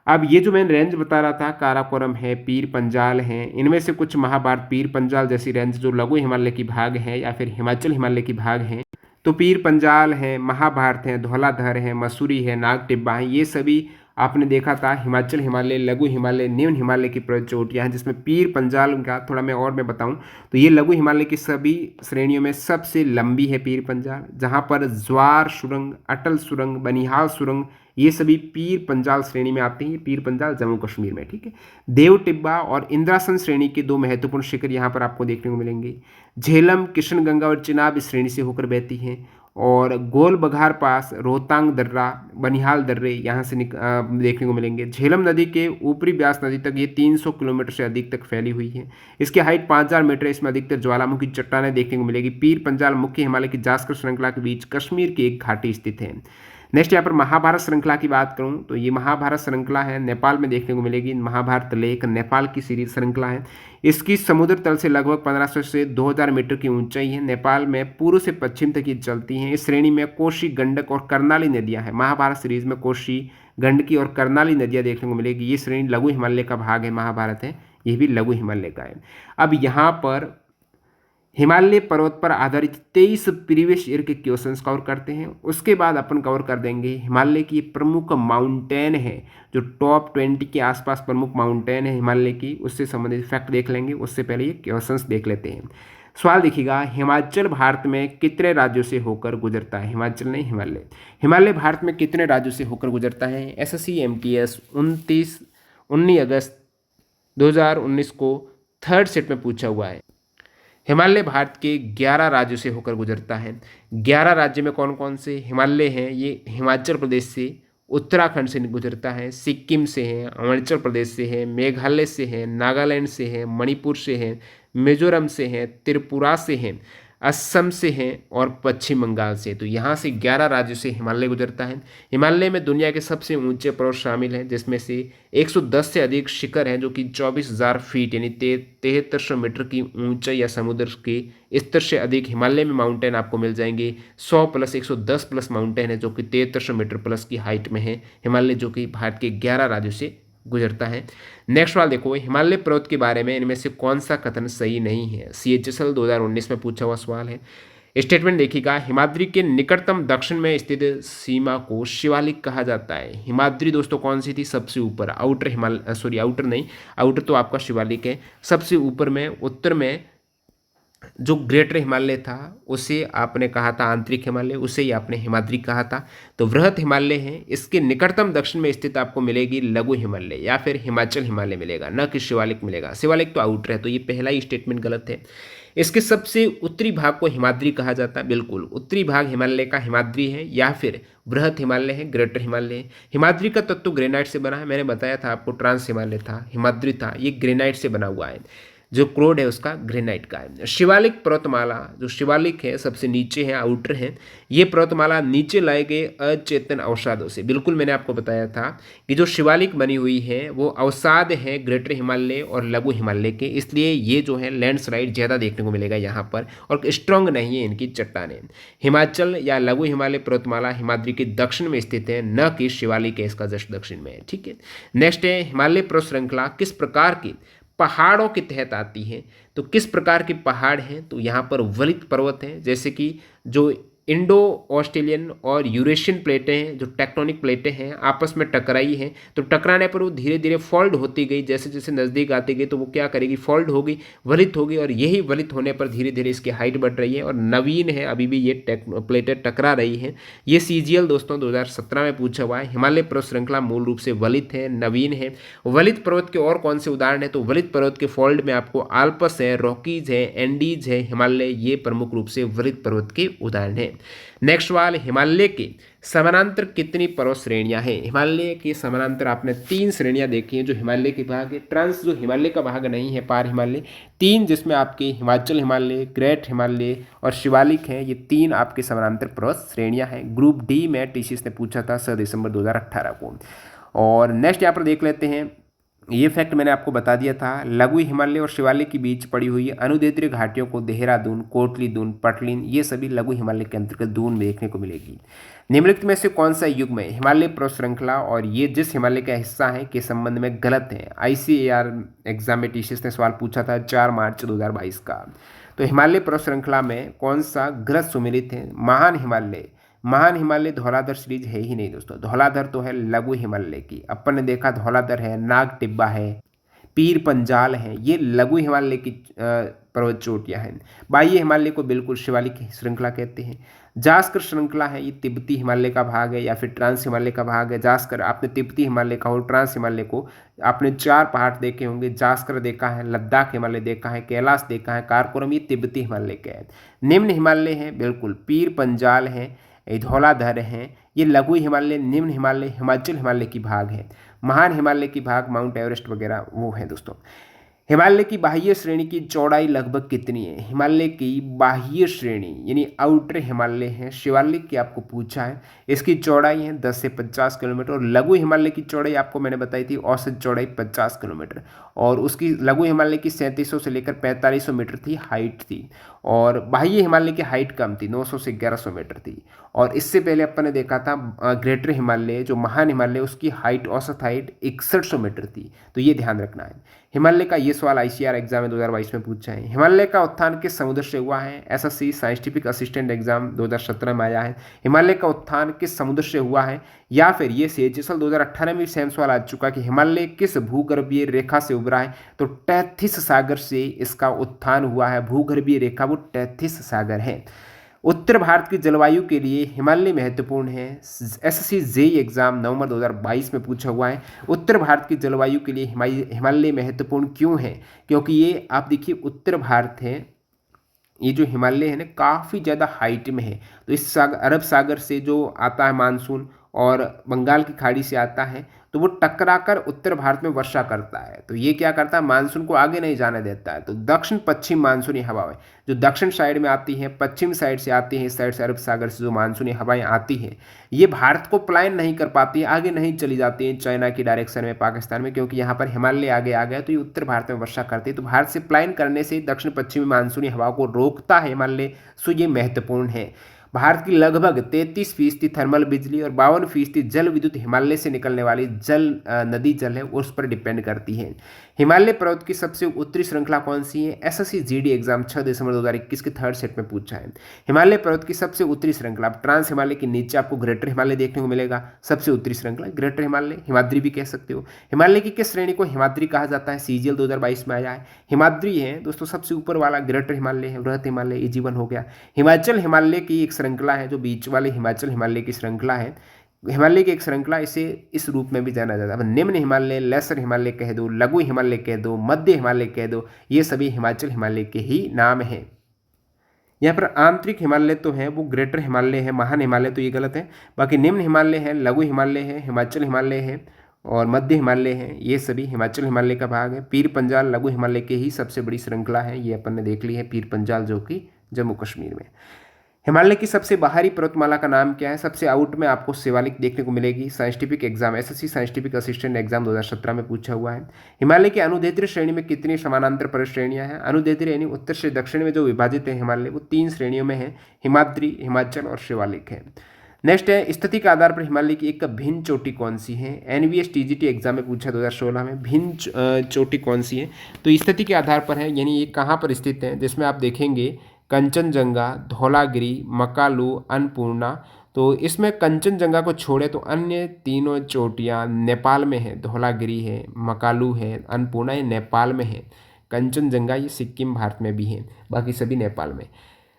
अब ये जो मैं रेंज बता रहा था, काराकोरम है, पीर पंजाल है, इनमें से कुछ महाभारत, पीर पंजाल जैसी रेंज जो लघु हिमालय की भाग है या फिर हिमाचल हिमालय की भाग है, तो पीर पंजाल है, महाभारत है, धौलाधर है, मसूरी है, नाग टिब्बा है, ये सभी आपने देखा था हिमाचल हिमालय, लघु हिमालय, निम्न हिमालय की चोटियाँ हैं, जिसमें पीर पंजाल का थोड़ा मैं और मैं बताऊं तो ये लघु हिमालय की सभी श्रेणियों में सबसे लंबी है पीर पंजाल, जहां पर ज्वार सुरंग, अटल सुरंग, बनिहाल सुरंग, ये सभी पीर पंजाल श्रेणी में आते हैं। पीर पंजाल जम्मू कश्मीर में, ठीक है। देव टिब्बा और इंद्रासन श्रेणी के दो महत्वपूर्ण शिखर यहाँ पर आपको देखने को मिलेंगे। झेलम, किशनगंगा और चिनाब इस श्रेणी से होकर बहती हैं। और गोल बघार पास, रोहतांग दर्रा, बनिहाल दर्रे यहाँ से देखने को मिलेंगे। झेलम नदी के ऊपरी ब्यास नदी तक ये 300 किलोमीटर से अधिक तक फैली हुई है। इसकी हाइट 5000 मीटर है। इसमें अधिकतर ज्वालामुखी चट्टानें देखने को मिलेगी। पीर पंजाल मुख्य हिमालय की जास्कर श्रृंखला के बीच कश्मीर की एक घाटी स्थित है। नेक्स्ट यहाँ पर महाभारत श्रृंखला की बात करूँ तो ये महाभारत श्रृंखला है, नेपाल में देखने को मिलेगी। महाभारत लेक नेपाल की सीरीज श्रृंखला है। इसकी समुद्र तल से लगभग 1500 से 2000 मीटर की ऊंचाई है। नेपाल में पूर्व से पश्चिम तक ये चलती हैं। इस श्रेणी में कोशी, गंडक और कर्नाली नदियां हैं। महाभारत सीरीज में कोशी, गंडकी और कर्नाली नदियां देखने को मिलेगी। ये श्रेणी लघु हिमालय का भाग है। महाभारत है, ये भी लघु हिमालय का है। अब यहाँ पर हिमालय पर्वत पर आधारित 23 प्रीवियस ईयर के क्वेश्चंस कवर करते हैं। उसके बाद अपन कवर कर देंगे हिमालय की प्रमुख माउंटेन है, जो टॉप 20 के आसपास प्रमुख माउंटेन है हिमालय की, उससे संबंधित फैक्ट देख लेंगे। उससे पहले ये क्वेश्चंस देख लेते हैं। सवाल देखिएगा, हिमाचल भारत में कितने राज्यों से होकर गुजरता है? हिमाचल नहीं, हिमालय। हिमालय भारत में कितने राज्यों से होकर गुजरता है? एसएससी एमटीएस 19 अगस्त 2019 को थर्ड सेट में पूछा हुआ है। हिमालय भारत के 11 राज्यों से होकर गुजरता है। 11 राज्य में कौन कौन से हिमालय हैं? ये हिमाचल प्रदेश से, उत्तराखंड से गुजरता है, सिक्किम से है, अरुणाचल प्रदेश से है, मेघालय से है, नागालैंड से है, मणिपुर से है, मिजोरम से है, त्रिपुरा से है, असम से हैं और पश्चिम बंगाल से। तो यहाँ से 11 राज्यों से हिमालय गुजरता है। हिमालय में दुनिया के सबसे ऊंचे पर्वत शामिल हैं, जिसमें से 110 से अधिक शिखर हैं, जो कि 24,000 फीट यानी 7300 मीटर की ऊंचाई या समुद्र के स्तर से अधिक हिमालय में माउंटेन आपको मिल जाएंगे। 100 प्लस 110 प्लस माउंटेन है, जो कि 7300 मीटर प्लस की हाइट में है हिमालय, जो कि भारत के 11 राज्यों से गुजरता है। नेक्स्ट सवाल देखो, हिमालय पर्वत के बारे में इनमें से कौन सा कथन सही नहीं है? CHSL 2019 में पूछा हुआ सवाल है। स्टेटमेंट देखिएगा, हिमाद्री के निकटतम दक्षिण में स्थित सीमा को शिवालिक कहा जाता है। हिमाद्री दोस्तों कौन सी थी? सबसे ऊपर, आउटर हिमालय, सॉरी आउटर नहीं, आउटर तो आपका शिवालिक है। सबसे ऊपर में, उत्तर में जो ग्रेटर हिमालय था उसे आपने कहा था आंतरिक हिमालय, उसे ही आपने हिमाद्री कहा था। तो वृहत हिमालय है, इसके निकटतम दक्षिण में स्थित आपको मिलेगी लघु हिमालय या फिर हिमाचल हिमालय मिलेगा, न कि शिवालिक मिलेगा। शिवालिक तो आउटर है, तो ये पहला ही स्टेटमेंट गलत है। इसके सबसे उत्तरी भाग को हिमाद्री कहा जाता है। बिल्कुल, उत्तरी भाग हिमालय का हिमाद्री है या फिर बृहत हिमालय है, ग्रेटर हिमालय है। हिमाद्री का तत्व ग्रेनाइट से बना है, मैंने बताया था आपको, ट्रांस हिमालय था, हिमाद्री था, ये ग्रेनाइट से बना हुआ है। जो क्रोड है उसका ग्रेनाइट का है। शिवालिक पर्वतमाला, जो शिवालिक है सबसे नीचे है, आउटर है, ये पर्वतमाला नीचे लाए गए अचेतन अवसादों से, बिल्कुल मैंने आपको बताया था कि जो शिवालिक बनी हुई है वो अवसाद है ग्रेटर हिमालय और लघु हिमालय के, इसलिए ये जो है लैंडस्लाइड ज़्यादा देखने को मिलेगा यहाँ पर, और स्ट्रॉन्ग नहीं है इनकी चट्टानें। हिमाचल या लघु हिमालय पर्वतमाला हिमाद्री के दक्षिण में स्थित है, न कि शिवालिक है इसका जस्ट दक्षिण में है। ठीक है, नेक्स्ट है, हिमालय पर्वत श्रृंखला किस प्रकार की पहाड़ों के तहत आती है? तो किस प्रकार के पहाड़ हैं? तो यहाँ पर वलित पर्वत हैं, जैसे कि जो इंडो ऑस्ट्रेलियन और यूरेशियन प्लेटें हैं, जो टेक्टोनिक प्लेटें हैं, आपस में टकराई हैं। तो टकराने पर वो धीरे धीरे फोल्ड होती गई, जैसे जैसे नज़दीक आती गई तो वो क्या करेगी, फोल्ड होगी, वलित होगी, और यही वलित होने पर धीरे धीरे इसकी हाइट बढ़ रही है और नवीन है, अभी भी ये प्लेटें टकरा रही हैं। ये CGL दोस्तों 2017 में पूछा हुआ है। हिमालय पर्वत श्रृंखला मूल रूप से वलित है, नवीन है। वलित पर्वत के और कौन से उदाहरण है, तो वलित पर्वत के फोल्ड में आपको आल्पस है, रॉकीज है, एंडीज है, हिमालय, ये प्रमुख रूप से वलित पर्वत के उदाहरण है। नेक्स्ट सवाल, हिमालय के समानांतर कितनी पर्वत श्रेणियां हैं। हिमालय के समानांतर आपने 3 श्रेणियां देखी हैं जो हिमालय के भाग है। ट्रांस जो हिमालय का भाग नहीं है, पार हिमालय 3, जिसमें आपके हिमाचल हिमालय, ग्रेट हिमालय और शिवालिक है, ये 3 आपके समानांतर पर्वत श्रेणियां हैं। ग्रुप डी में TCS ने पूछा था 7 दिसंबर 2018 को। और नेक्स्ट यहाँ पर देख लेते हैं, ये फैक्ट मैंने आपको बता दिया था। लघु हिमालय और शिवालिक के बीच पड़ी हुई अनुदैर्ध्य घाटियों को देहरादून, कोटली दून, पटलिन, ये सभी लघु हिमालय के अंतर्गत दून में देखने को मिलेगी। निम्नलिखित में से कौन सा युग्म है हिमालय पर्वत श्रृंखला और ये जिस हिमालय का हिस्सा है के संबंध में गलत है। ICAR एग्जाम में TCS ने सवाल पूछा था 4 मार्च 2022 का। तो हिमालय पर्वत श्रृंखला में कौन सा गलत सुमेलित है। महान हिमालय धौलाधर सीरीज है ही नहीं दोस्तों। धौलाधर तो है लघु हिमालय की, अपन ने देखा धौलाधर है, नाग टिब्बा है, पीर पंजाल है, ये लघु हिमालय की पर्वत चोटियाँ हैं। बाह्य हिमालय को बिल्कुल शिवालिक श्रृंखला कहते हैं। जास्कर श्रृंखला है, ये तिब्बती हिमालय का भाग है या फिर ट्रांस हिमालय का भाग है। जास्कर, आपने तिब्बती हिमालय का और ट्रांस हिमालय को आपने 4 पहाड़ देखे होंगे। जास्कर देखा है, लद्दाख हिमालय देखा है, कैलाश देखा है, काराकोरम, ये तिब्बती हिमालय के हैं। निम्न हिमालय है बिल्कुल पीर पंजाल है, धौलाधर हैं, ये लघु हिमालय। निम्न हिमालय हिमाचल हिमालय की भाग है। महान हिमालय की भाग माउंट एवरेस्ट वगैरह वो है दोस्तों। हिमालय की बाह्य श्रेणी की चौड़ाई लगभग कितनी है। हिमालय की बाह्य श्रेणी यानी आउटर हिमालय है, शिवालिक की आपको पूछा है, इसकी चौड़ाई है 10 से 50 किलोमीटर। और लघु हिमालय की चौड़ाई आपको मैंने बताई थी, औसत चौड़ाई 50 किलोमीटर, और उसकी लघु हिमालय की 3700 से लेकर 4500 मीटर थी हाइट थी। और बाह्य हिमालय की हाइट कम थी, 900 से 1100 मीटर थी। और इससे पहले अपन ने देखा था ग्रेटर हिमालय जो महान हिमालय, उसकी हाइट, औसत हाइट 6100 मीटर थी। तो ये ध्यान रखना है। हिमालय का ये सवाल ICAR एग्जाम में 2022 में पूछा है। हिमालय का उत्थान किस समुद्र से हुआ है। SSC साइंटिफिक असिस्टेंट एग्जाम 2017 में आया है। हिमालय का उत्थान किस समुद्र से हुआ है। या फिर ये CHSL 2018 में भी सेम सवाल आ चुका कि हिमालय किस भूगर्भीय रेखा से उभरा है। तो टेथिस सागर से इसका उत्थान हुआ है। भूगर्भीय रेखा वो टेथिस सागर है। उत्तर भारत की जलवायु के लिए हिमालय महत्वपूर्ण है। SSC JEE एग्जाम नवंबर 2022 में पूछा हुआ है। उत्तर भारत की जलवायु के लिए हिमालय महत्वपूर्ण क्यों है, क्योंकि ये आप देखिए उत्तर भारत है, ये जो हिमालय है ना काफ़ी ज़्यादा हाइट में है। तो इस अरब सागर से जो आता है मानसून और बंगाल की खाड़ी से आता है, तो वो टकराकर उत्तर भारत में वर्षा करता है। तो ये क्या करता है, मानसून को आगे नहीं जाने देता है। तो दक्षिण पश्चिम मानसूनी हवाएं जो दक्षिण साइड में आती हैं, पश्चिम साइड से आती हैं, इस साइड से अरब सागर से जो मानसूनी हवाएं आती हैं, ये भारत को पलायन नहीं कर पाती, आगे नहीं चली जाती हैं चाइना की डायरेक्शन में, पाकिस्तान में, क्योंकि यहाँ पर हिमालय आगे आ गया। तो ये उत्तर भारत में वर्षा करती है। तो भारत से पलायन करने से दक्षिण पश्चिमी मानसूनी हवा को रोकता है हिमालय, सो ये महत्वपूर्ण है। भारत की लगभग 33% थर्मल बिजली और 52% जल विद्युत हिमालय से निकलने वाली नदी जल है उस पर डिपेंड करती है। हिमालय पर्वत की सबसे उत्तरी श्रृंखला कौन सी है। SSC GD एग्जाम 6 दिसंबर 2021 के 3rd सेट में पूछा है। हिमालय पर्वत की सबसे उत्तरी श्रृंखला, ट्रांस हिमालय के नीचे आपको ग्रेटर हिमालय देखने को मिलेगा। सबसे उत्तरी श्रृंखला ग्रेटर हिमालय, हिमाद्री भी कह सकते हो। हिमालय की किस श्रेणी को हिमाद्री कहा जाता है। CGL 2022 में आया है। हिमाद्री है दोस्तों सबसे ऊपर वाला, ग्रेटर हिमालय है, वृहत हिमालय, ये जीवन हो गया। हिमाचल हिमालय की एक श्रृंखला है जो बीच वाले हिमाचल हिमालय की श्रृंखला है, हिमालय की एक श्रृंखला, इसे इस रूप में भी जाना जाता है। निम्न हिमालय, लेसर हिमालय कह दो, लघु हिमालय कह दो, मध्य हिमालय कह दो, ये सभी हिमाचल हिमालय के ही नाम हैं। यहाँ पर आंतरिक हिमालय तो है वो ग्रेटर हिमालय है, महान हिमालय तो ये गलत है। बाकी निम्न हिमालय है, लघु हिमालय है, हिमाचल हिमालय है और मध्य हिमालय है, ये सभी हिमाचल हिमालय का भाग है। पीर पंजाल लघु हिमालय के ही सबसे बड़ी श्रृंखला है, ये अपन ने देख ली है, पीर पंजाल जो कि जम्मू कश्मीर में। हिमालय की सबसे बाहरी पर्वतमाला का नाम क्या है। सबसे आउट में आपको शिवालिक देखने को मिलेगी। Scientific exam SSC scientific assistant exam 2017 में पूछा हुआ है। हिमालय की अनुदैर्ध्य श्रेणी में कितनी समानांतर पर्वत श्रेणियां हैं। अनुदैर्ध्य यानी उत्तर से दक्षिण में जो विभाजित है हिमालय, वो 3 श्रेणियों में है, हिमाद्री, हिमाचल और शिवालिक है। नेक्स्ट है स्थिति के आधार पर हिमालय की एक भिन्न चोटी कौन सी है। NVS TGT एग्जाम में पूछा 2016 में, भिन्न चोटी कौन सी है। तो स्थिति के आधार पर है, यानी ये कहाँ पर स्थित है, जिसमें आप देखेंगे कंचनजंगा, धौलागिरी, मकालू, अन्नपूर्णा। तो इसमें कंचनजंगा को छोड़े तो अन्य तीनों चोटियाँ नेपाल में है। धौलागिरी है, मकालू है, अन्नपूर्णा ये नेपाल में है। कंचनजंगा ये सिक्किम भारत में भी है, बाकी सभी नेपाल में।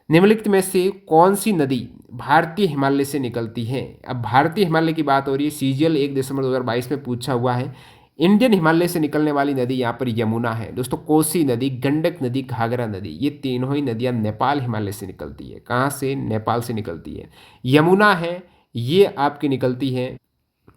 निम्नलिखित में से कौन सी नदी भारतीय हिमालय से निकलती है? अब भारतीय हिमालय की बात हो रही है, सीजीएल 1 दिसंबर 2022 में पूछा हुआ है। इंडियन हिमालय से निकलने वाली नदी यहाँ पर यमुना है दोस्तों। कोसी नदी, गंडक नदी, घाघरा नदी, ये तीनों ही नदियाँ नेपाल हिमालय से निकलती है। कहाँ से? नेपाल से निकलती है। यमुना है, ये आपकी निकलती है।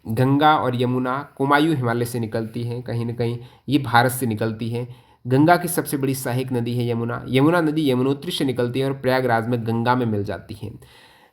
गंगा और यमुना कुमायूं हिमालय से निकलती हैं, कहीं ना कहीं ये भारत से निकलती है। गंगा की सबसे बड़ी सहायक नदी है यमुना। यमुना नदी यमुनोत्री से निकलती है और प्रयागराज में गंगा में मिल जाती है।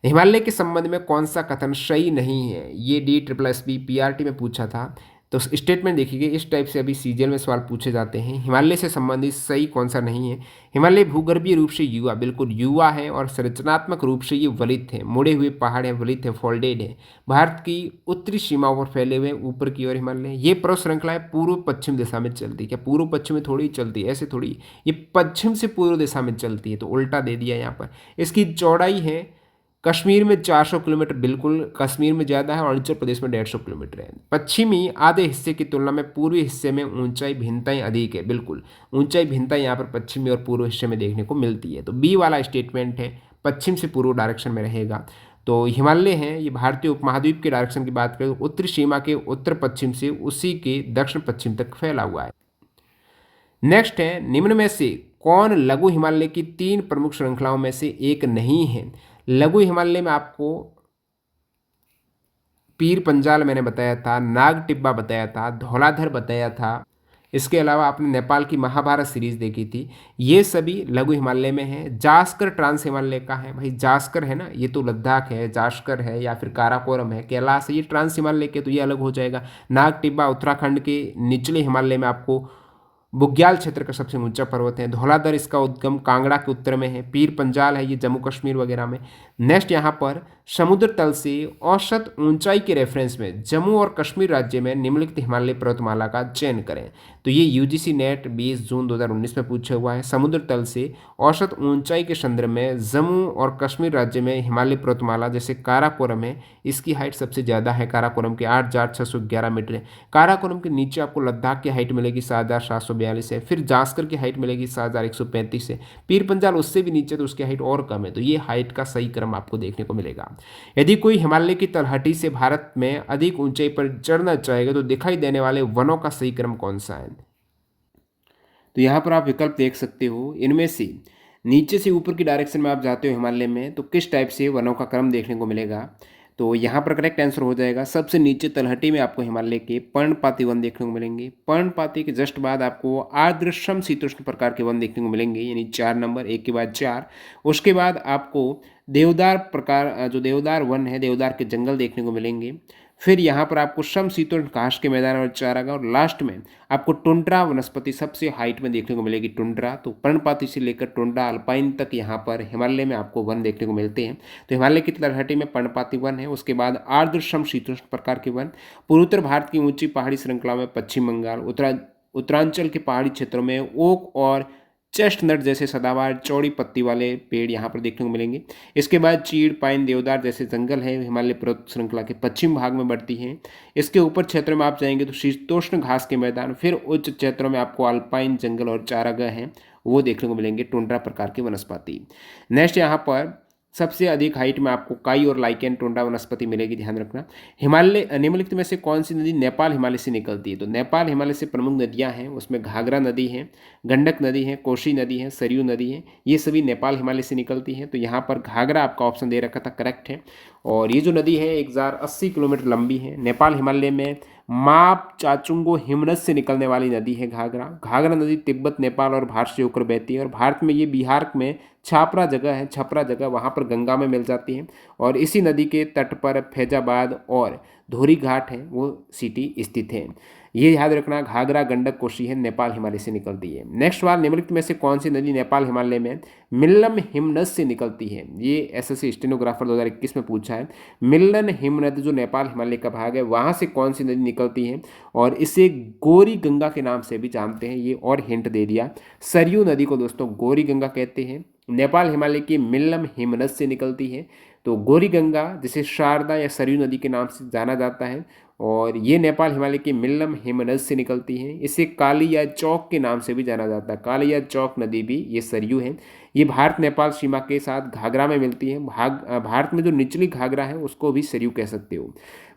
हिमालय के संबंध में कौन सा कथन सही नहीं है? ये DSSB PRT में पूछा था। तो स्टेटमेंट देखिए, इस टाइप से अभी सीजीएल में सवाल पूछे जाते हैं। हिमालय से संबंधित सही कौन सा नहीं है? हिमालय भूगर्भीय रूप से युवा, बिल्कुल युवा है, और संरचनात्मक रूप से ये वलित है। मुड़े हुए पहाड़ है, वलित है, फोल्डेड है। भारत की उत्तरी सीमाओं पर फैले हुए ऊपर की ओर हिमालय। ये पर्वत श्रृंखलाएं पूर्व पश्चिम दिशा में चलती है। क्या पूर्व पश्चिम में थोड़ी चलती है? ऐसे थोड़ी, ये पश्चिम से पूर्व दिशा में चलती है, तो उल्टा दे दिया यहाँ पर। इसकी चौड़ाई है कश्मीर में 400 किलोमीटर, बिल्कुल कश्मीर में ज़्यादा है, और अरुणाचल प्रदेश में 150 किलोमीटर है। पश्चिमी आधे हिस्से की तुलना में पूर्वी हिस्से में ऊंचाई भिन्नताएं अधिक है। बिल्कुल ऊंचाई भिन्नता यहाँ पर पश्चिमी और पूर्व हिस्से में देखने को मिलती है। तो बी वाला स्टेटमेंट है, पश्चिम से पूर्व डायरेक्शन में रहेगा। तो हिमालय है, ये भारतीय उपमहाद्वीप के डायरेक्शन की बात करें तो उत्तरी सीमा के उत्तर पश्चिम से उसी के दक्षिण पश्चिम तक फैला हुआ है। नेक्स्ट है, निम्न में से कौन लघु हिमालय की 3 प्रमुख श्रृंखलाओं में से एक नहीं है? लघु हिमालय में आपको पीर पंजाल मैंने बताया था, नाग टिब्बा बताया था, धौलाधर बताया था। इसके अलावा आपने नेपाल की महाभारत सीरीज देखी थी, ये सभी लघु हिमालय में है। जास्कर ट्रांस हिमालय का है भाई, जास्कर है ना, ये तो लद्दाख है, जास्कर है या फिर काराकोरम है, कैलाश है, ये ट्रांस हिमालय के, तो ये अलग हो जाएगा। नाग टिब्बा उत्तराखंड के निचले हिमालय में आपको बुग्याल क्षेत्र का सबसे ऊंचा पर्वत है। धौलाधर इसका उद्गम कांगड़ा के उत्तर में है। पीर पंजाल है, ये जम्मू कश्मीर वगैरह में। नेक्स्ट यहाँ पर समुद्र तल से औसत ऊंचाई के रेफरेंस में जम्मू और कश्मीर राज्य में निम्नलिखित हिमालय पर्वतमाला का चयन करें। तो ये UGC नेट 20 जून 2019 में पूछा हुआ है। समुद्र तल से औसत ऊंचाई के संदर्भ में जम्मू और कश्मीर राज्य में हिमालय पर्वतमाला जैसे काराकोरम है, इसकी हाइट सबसे ज़्यादा है। काराकोरम की 8,611 मीटर है। काराकोरम के नीचे आपको लद्दाख की हाइट मिलेगी 7,742 है। फिर जास्कर की हाइट मिलेगी 7,135 है। पीर पंजाल उससे भी नीचे, तो उसकी हाइट और कम है। तो ये हाइट का सही क्रम आपको देखने को मिलेगा। यदि कोई हिमालय की तलहटी से भारत में अधिक ऊंचाई पर चढ़ना चाहेगा तो दिखाई देने वाले वनों का सही क्रम कौन सा है? तो यहाँ पर आप विकल्प देख सकते हो। इनमें से नीचे से ऊपर की डायरेक्शन में आप जाते हो हिमालय में, तो किस टाइप से वनों का क्रम देखने को मिलेगा? तो यहाँ पर करेक्ट आंसर हो जाएगा, सबसे नीचे तलहटी में आपको हिमालय के पर्णपाती वन देखने को मिलेंगे। पर्णपाती के जस्ट बाद आपको आर्द्र समशीतोष्ण प्रकार के वन देखने को मिलेंगे, यानी 4 नंबर, एक के बाद 4। उसके बाद आपको देवदार प्रकार, जो देवदार वन है, देवदार के जंगल देखने को मिलेंगे। फिर यहाँ पर आपको समशीतोष्ण घास के मैदान और चारागाह, और लास्ट में आपको टुंड्रा वनस्पति सबसे हाइट में देखने को मिलेगी, टुंड्रा। तो पर्णपाती से लेकर टुंड्रा अल्पाइन तक यहाँ पर हिमालय में आपको वन देखने को मिलते हैं। तो हिमालय की तलहटी में पर्णपाती वन है। उसके बाद आर्द्र समशीतोष्ण प्रकार के वन, पूर्वोत्तर भारत की ऊंची पहाड़ी श्रृंखला में पश्चिम बंगाल, उत्तरांचल के पहाड़ी क्षेत्रों में ओक और चेस्टनट जैसे सदाबहार चौड़ी पत्ती वाले पेड़ यहाँ पर देखने को मिलेंगे। इसके बाद चीड़, पाइन, देवदार जैसे जंगल है, हिमालय पर्वत श्रृंखला के पश्चिम भाग में बढ़ती हैं। इसके ऊपर क्षेत्र में आप जाएंगे तो शीतोष्ण घास के मैदान, फिर उच्च क्षेत्रों में आपको अल्पाइन जंगल और चारागाह हैं, वो देखने को मिलेंगे, टुंड्रा प्रकार की वनस्पति। नेक्स्ट यहाँ पर सबसे अधिक हाइट में आपको काई और लाइकेन टुंड्रा वनस्पति मिलेगी, ध्यान रखना। हिमालय निम्नलिखित में से कौन सी नदी नेपाल हिमालय से निकलती है? तो नेपाल हिमालय से प्रमुख नदियां हैं, उसमें घाघरा नदी है, गंडक नदी है, कोशी नदी है, सरयू नदी है, ये सभी नेपाल हिमालय से निकलती हैं। तो यहाँ पर घाघरा आपका ऑप्शन दे रखा था, करेक्ट है। और ये जो नदी है 1080 किलोमीटर लंबी है। नेपाल हिमालय में माप चाचुंगो हिमनद से निकलने वाली नदी है घाघरा। घाघरा नदी तिब्बत, नेपाल और भारत से होकर बहती है, और भारत में ये बिहार में छापरा जगह है, छपरा जगह, वहाँ पर गंगा में मिल जाती है। और इसी नदी के तट पर फैजाबाद और धोरी घाट है, वो सिटी स्थित है। ये याद रखना, घाघरा, गंडक, कोशी है नेपाल हिमालय से निकलती है। नेक्स्ट सवाल, निम्नलिखित में से कौन सी नदी नेपाल हिमालय में मिल्लम हिमनद से निकलती है? ये एसएससी स्टेनोग्राफर 2021 में पूछा है। मिल्लन हिमनद जो नेपाल हिमालय का भाग है वहाँ से कौन सी नदी निकलती है? और इसे गोरी गंगा के नाम से भी जानते हैं, ये और हिंट दे दिया। सरयू नदी को दोस्तों गोरी गंगा कहते हैं, नेपाल हिमालय की मिल्लम हिमनद से निकलती है। तो गोरी गंगा जिसे शारदा या सरयू नदी के नाम से जाना जाता है, और ये नेपाल हिमालय की मिल्लम हिमनद से निकलती है। इसे काली या चौक के नाम से भी जाना जाता है, काली या चौक नदी भी ये सरयू है। ये भारत नेपाल सीमा के साथ घाघरा में मिलती है। भारत में जो निचली घाघरा है उसको भी सरयू कह सकते हो।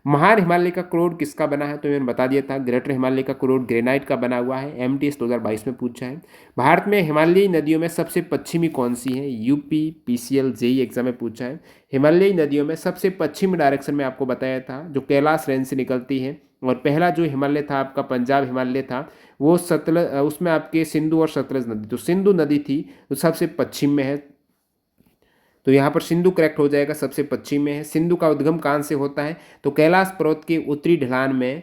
महान हिमालय का क्रोड किसका बना है? तो मैंने बता दिया था, ग्रेटर हिमालय का क्रोड ग्रेनाइट का बना हुआ है। एमटीएस 2022 में पूछा है। भारत में हिमालयी नदियों में सबसे पश्चिमी कौन सी है? यूपी पीसीएल जेई एग्जाम में पूछा है। हिमालयी नदियों में सबसे पश्चिमी डायरेक्शन में आपको बताया था जो कैलाश रेंज से निकलती है। और पहला जो हिमालय था आपका पंजाब हिमालय था, वो सतलज, उसमें आपके सिंधु और सतलज नदी, तो सिंधु नदी थी तो सबसे पश्चिम में है, तो यहाँ पर सिंधु करेक्ट हो जाएगा, सबसे पश्चिम में है। सिंधु का उद्गम कहाँ से होता है? तो कैलाश पर्वत के उत्तरी ढलान में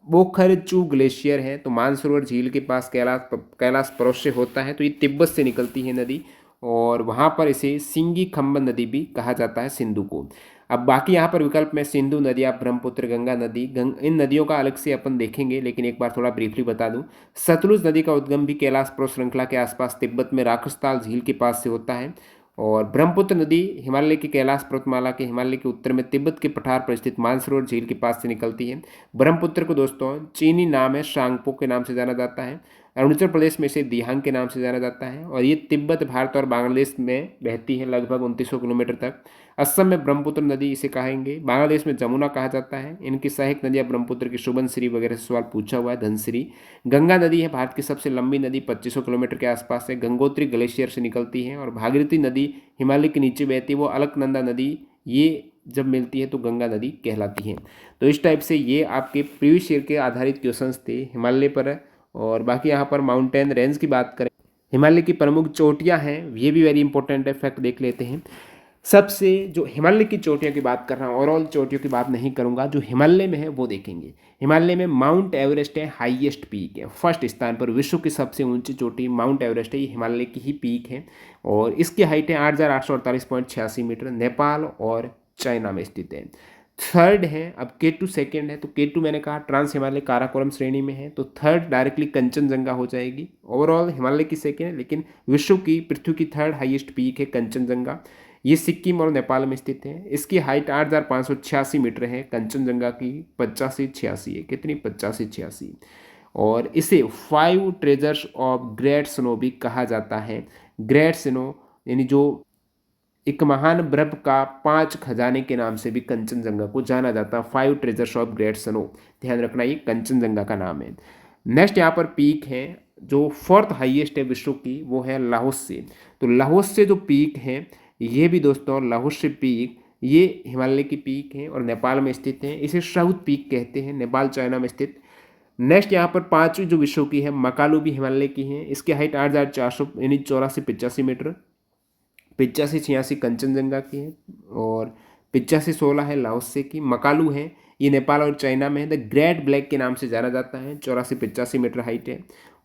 बोखरचू ग्लेशियर है, तो मानसरोवर झील के पास कैलाश पर्वत से होता है। तो ये तिब्बत से निकलती है नदी, और वहाँ पर इसे सिंगी खम्बन नदी भी कहा जाता है सिंधु को। अब बाकी यहाँ पर विकल्प में सिंधु नदियाँ, ब्रह्मपुत्र, गंगा नदी, इन नदियों का अलग से अपन देखेंगे, लेकिन एक बार थोड़ा ब्रीफली बता दूं। सतलुज नदी का उद्गम भी कैलाश पर्वत श्रृंखला के आसपास तिब्बत में राखसताल झील के पास से होता है। और ब्रह्मपुत्र नदी हिमालय की कैलाश पर्वतमाला के हिमालय के उत्तर में तिब्बत के पठार पर स्थित मानसरोवर झील के पास से निकलती है। ब्रह्मपुत्र को दोस्तों चीनी नाम है शांगपो के नाम से जाना जाता है। अरुणाचल प्रदेश में इसे दिहांग के नाम से जाना जाता है, और ये तिब्बत, भारत और बांग्लादेश में बहती है लगभग 2900 किलोमीटर तक। असम में ब्रह्मपुत्र नदी इसे कहेंगे, बांग्लादेश में जमुना कहा जाता है। इनकी सहायक नदियाँ ब्रह्मपुत्र की सुबनसिरी वगैरह से सवाल पूछा हुआ है, धनसिरी। गंगा नदी है भारत की सबसे लंबी नदी, 2500 किलोमीटर के आसपास है, गंगोत्री ग्लेशियर से निकलती है। और भागीरथी नदी हिमालय के नीचे बहती है, वो अलकनंदा नदी, ये जब मिलती है तो गंगा नदी कहलाती है। तो इस टाइप से ये आपके प्रीवियस ईयर के आधारित क्वेश्चंस थे हिमालय पर। और बाकी यहाँ पर माउंटेन रेंज की बात करें, हिमालय की प्रमुख चोटियाँ हैं, ये भी वेरी इंपॉर्टेंट है, फैक्ट देख लेते हैं। सबसे जो हिमालय की चोटियों की बात कर रहा हूँ, ओवरऑल चोटियों की बात नहीं करूँगा, जो हिमालय में है वो देखेंगे। हिमालय में माउंट एवरेस्ट है, हाईएस्ट पीक है, फर्स्ट स्थान पर विश्व की सबसे ऊंची चोटी माउंट एवरेस्ट है, ये हिमालय की ही पीक है। और इसकी हाइट है 8,848.86 मीटर, नेपाल और चाइना में स्थित है। थर्ड है, अब K2 सेकेंड है, तो K2 मैंने कहा ट्रांस हिमालय काराकोरम श्रेणी में है, तो थर्ड डायरेक्टली कंचनजंगा हो जाएगी। ओवरऑल हिमालय की सेकेंड है, लेकिन विश्व की, पृथ्वी की थर्ड हाईएस्ट पीक है कंचनजंगा। ये सिक्किम और नेपाल में स्थित है। इसकी हाइट 8,586 मीटर है, कंचनजंगा की 85-86 है, कितनी 85-86। और इसे 5 ट्रेजर्स ऑफ ग्रेट स्नो भी कहा जाता है। ग्रेट स्नो यानी जो एक महान बर्फ का 5 खजाने के नाम से भी कंचनजंगा को जाना जाता है, 5 ट्रेजर्स ऑफ ग्रेट स्नो, ध्यान रखना ये कंचनजंगा का नाम है। नेक्स्ट यहाँ पर पीक है जो फोर्थ हाईएस्ट है विश्व की, वो है लाहौस से। तो लाहौस से जो पीक है, ये भी दोस्तों लाहौस से पीक, ये हिमालय की पीक है और नेपाल में स्थित है। इसे साउथ पीक कहते हैं, नेपाल चाइना में स्थित। नेक्स्ट यहाँ पर पांचवी जो विश्व की है, मकालू भी हिमालय की है। इसकी हाइट 8,400 यानी 84-85 मीटर, 85-86 कंचनजंगा की है, और 85-16 है लाओसे की। मकालू है, ये नेपाल और चाइना में है। द ग्रेट ब्लैक के नाम से जाना जाता है, 84-85 मीटर हाइट है।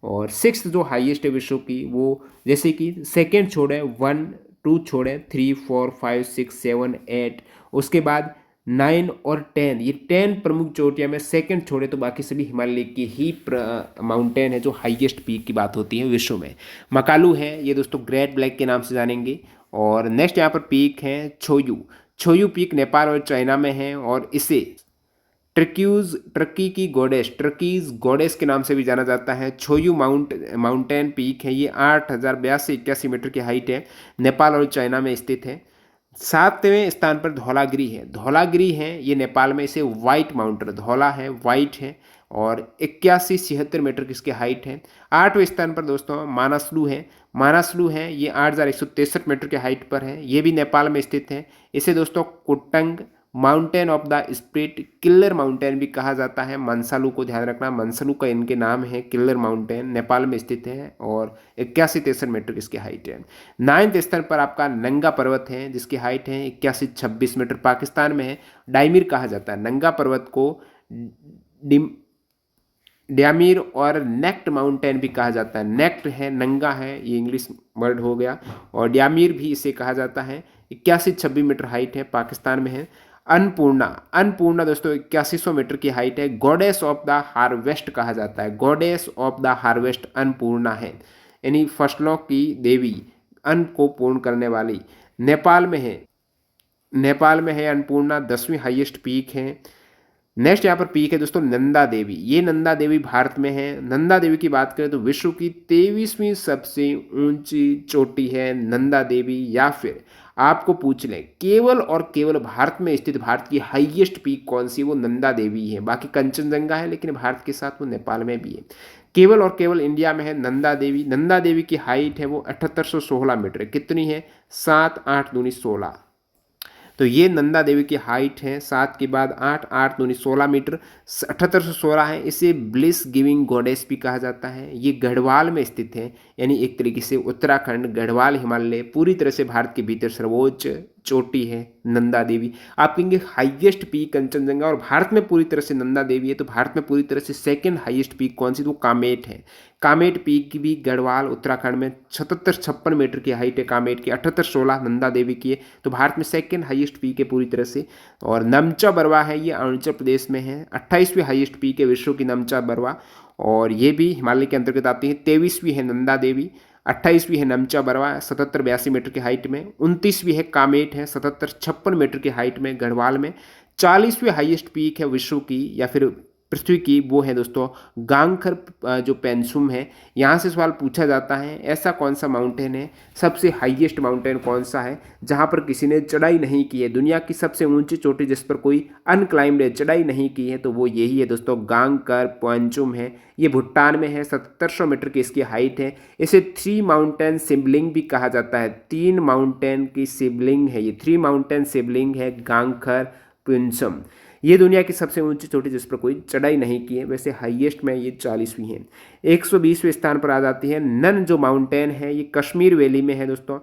और सिक्स जो हाईएस्ट है विश्व की, वो जैसे कि सेकेंड छोड़े 1 2 छोड़े 3 4 5 6 7 8, उसके बाद 9 और 10, ये 10 प्रमुख चोटियां में सेकंड छोड़े तो बाकी सभी हिमालय की ही माउंटेन है जो हाईएस्ट पीक की बात होती है विश्व में। मकालू है, ये दोस्तों ग्रेट ब्लैक के नाम से जानेंगे। और नेक्स्ट यहाँ पर पीक है छोयू। छोयू पीक नेपाल और चाइना में है, और इसे ट्रकीज गोडेस के नाम से भी जाना जाता है। छोयू माउंटेन पीक है, ये 8,082-81 मीटर की हाइट है, नेपाल और चाइना में स्थित है। 7वें स्थान पर धौलागिरी है। धौलागिरी है, ये नेपाल में, इसे व्हाइट माउंटेन, धौला है व्हाइट है, और 81-76 मीटर की इसकी हाइट है। 8वें स्थान पर दोस्तों मानसलू है। मानसलू है, ये 8,163 मीटर के हाइट पर है, ये भी नेपाल में स्थित है। इसे दोस्तों कुटंग mountain of the spirit, killer mountain भी कहा जाता है। मनसालू को ध्यान रखना, मनसालू का इनके नाम है, किल्लर माउंटेन नेपाल में स्थित है, और 81-63 मीटर इसकी हाइट है। 9वें स्थान पर आपका नंगा पर्वत है, जिसकी हाइट है 81-26 मीटर, पाकिस्तान में है, डाइमिर कहा जाता है। नंगा पर्वत को ड्यामीर और नेक्ट माउंटेन भी कहा जाता है। नेक्ट है नंगा है, ये इंग्लिश वर्ड हो गया, और ड्यामीर भी इसे कहा जाता है। 81-26 मीटर हाइट है, पाकिस्तान में है। अन्नपूर्णा, अन्नपूर्णा दोस्तों 8100 मीटर की हाइट है। गॉडेस ऑफ द हार्वेस्ट कहा जाता है, goddess of the harvest Annapurna है, यानी फसलों की देवी, अन्न को पूर्ण करने वाली। नेपाल में है, नेपाल में है अन्नपूर्णा, 10वीं हाईएस्ट पीक है। नेक्स्ट यहाँ पर पीक है दोस्तों नंदा देवी, ये नंदा देवी भारत में है। नंदा देवी की बात करें तो विश्व की 23वीं सबसे ऊंची चोटी है नंदा देवी। या फिर आपको पूछ लें केवल और केवल भारत में स्थित भारत की हाईएस्ट पीक कौन सी है, वो नंदा देवी है। बाकी कंचनजंगा है, लेकिन भारत के साथ वो नेपाल में भी है। केवल और केवल इंडिया में है नंदा देवी। नंदा देवी की हाइट है वो 7816 मीटर, कितनी है, 7 8 दूनी 16। तो ये नंदा देवी की हाइट है, 7 के बाद 8 8 दूनी 16 मीटर, 7816 है। इसे ब्लिस गिविंग गॉडेस भी कहा जाता है। ये गढ़वाल में स्थित है, यानी एक तरीके से उत्तराखंड, गढ़वाल हिमालय पूरी तरह से भारत के भीतर सर्वोच्च चोटी है नंदा देवी। आप कहेंगे हाईएस्ट पीक कंचनजंगा, और भारत में पूरी तरह से नंदा देवी है, तो भारत में पूरी तरह से सेकंड हाईएस्ट पीक कौन सी, तो कामेट है। कामेट पीक की भी गढ़वाल उत्तराखंड में 77-56 मीटर की हाइट है कामेट की, 7816 नंदा देवी की है। तो भारत में सेकंड हाईएस्ट पीक है पूरी तरह से। और नमचा बरवा है, ये अरुणाचल प्रदेश में है, 28वीं हाईएस्ट पीक है विश्व की नमचा बरवा, और ये भी हिमालय के अंतर्गत आती है। 23वीं है नंदा देवी, 28वीं है नमचा बरवा 77-82 मीटर की हाइट में, 29वीं है कामेट है 77-56 मीटर की हाइट में गढ़वाल में। 40वीं हाईएस्ट पीक है विश्व की या फिर पृथ्वी की, वो है दोस्तों गांगखर जो पेंसुम है। यहाँ से सवाल पूछा जाता है ऐसा कौन सा माउंटेन है, सबसे हाईएस्ट माउंटेन कौन सा है जहाँ पर किसी ने चढ़ाई नहीं की है, दुनिया की सबसे ऊंची चोटी जिस पर कोई अनक्लाइम्ड है, चढ़ाई नहीं की है, तो वो यही है दोस्तों गांगकर पेंसुम है। ये भूटान में है, 7700 मीटर की इसकी हाइट है। इसे 3 माउंटेन सिबलिंग भी कहा जाता है, 3 माउंटेन की सिबलिंग है ये, 3 माउंटेन सिबलिंग है गांगखर पेंसुम। ये दुनिया की सबसे ऊंची चोटी जिस पर कोई चढ़ाई नहीं की है। वैसे हाईएस्ट में ये 40वीं है। 120वें स्थान पर आ जाती है नन जो माउंटेन है, ये कश्मीर वैली में है दोस्तों।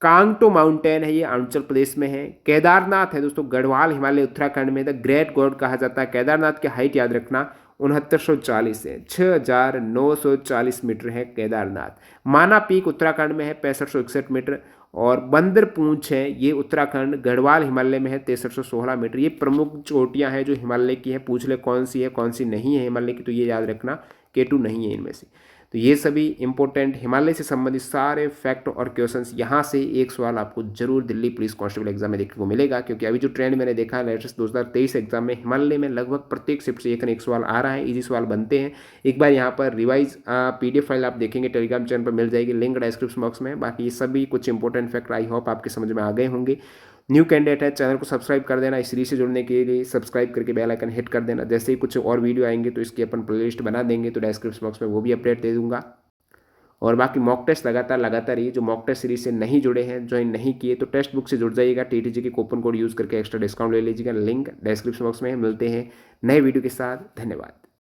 कांगटो माउंटेन है, ये अरुणाचल प्रदेश में है। केदारनाथ है दोस्तों गढ़वाल हिमालय उत्तराखंड में, द ग्रेट गॉड कहा जाता है। केदारनाथ की हाइट याद रखना 6940 है, 6940 मीटर है केदारनाथ। माना पीक उत्तराखंड में है 6561 मीटर, और बंदर पूंछ है ये उत्तराखंड गढ़वाल हिमालय में है 6316 मीटर। ये प्रमुख चोटियां हैं जो हिमालय की है। पूछ ले कौन सी है कौन सी नहीं है हिमालय की, तो ये याद रखना केटू नहीं है इनमें से। तो ये सभी इंपॉर्टेंट हिमालय से संबंधित सारे फैक्ट और क्वेश्चंस, यहाँ से एक सवाल आपको जरूर दिल्ली पुलिस कांस्टेबल एग्जाम में देखने को मिलेगा, क्योंकि अभी जो ट्रेंड मैंने देखा है लेटेस्ट 2023 एग्जाम में हिमालय में लगभग प्रत्येक शिफ्ट से एक न एक सवाल आ रहा है, इजी सवाल बनते हैं। एक बार यहाँ पर रिवाइज PDF फाइल आप देखेंगे टेलीग्राम चैनल पर मिल जाएगी, लिंक डिस्क्रिप्शन बॉक्स में। बाकी ये सभी कुछ इंपॉर्टेंट फैक्ट आई होप आपके समझ में आ गए होंगे। न्यू कैंडिडेट है, चैनल को सब्सक्राइब कर देना। इस सीरीज से जुड़ने के लिए सब्सक्राइब करके बेल आइकन हिट कर देना। जैसे ही कुछ और वीडियो आएंगे तो इसकी अपन प्लेलिस्ट बना देंगे, तो डिस्क्रिप्शन बॉक्स में वो भी अपडेट दे दूंगा। और बाकी मॉक टेस्ट लगातार ये जो मॉक टेस्ट सीरीज से नहीं जुड़े हैं, ज्वाइन नहीं किए, तो टेक्स्ट बुक से जुड़ जाइएगा। TTG के कूपन कोड यूज़ करके एक्स्ट्रा डिस्काउंट ले लीजिएगा। लिंक डिस्क्रिप्शन बॉक्स में। मिलते हैं नए वीडियो के साथ, धन्यवाद।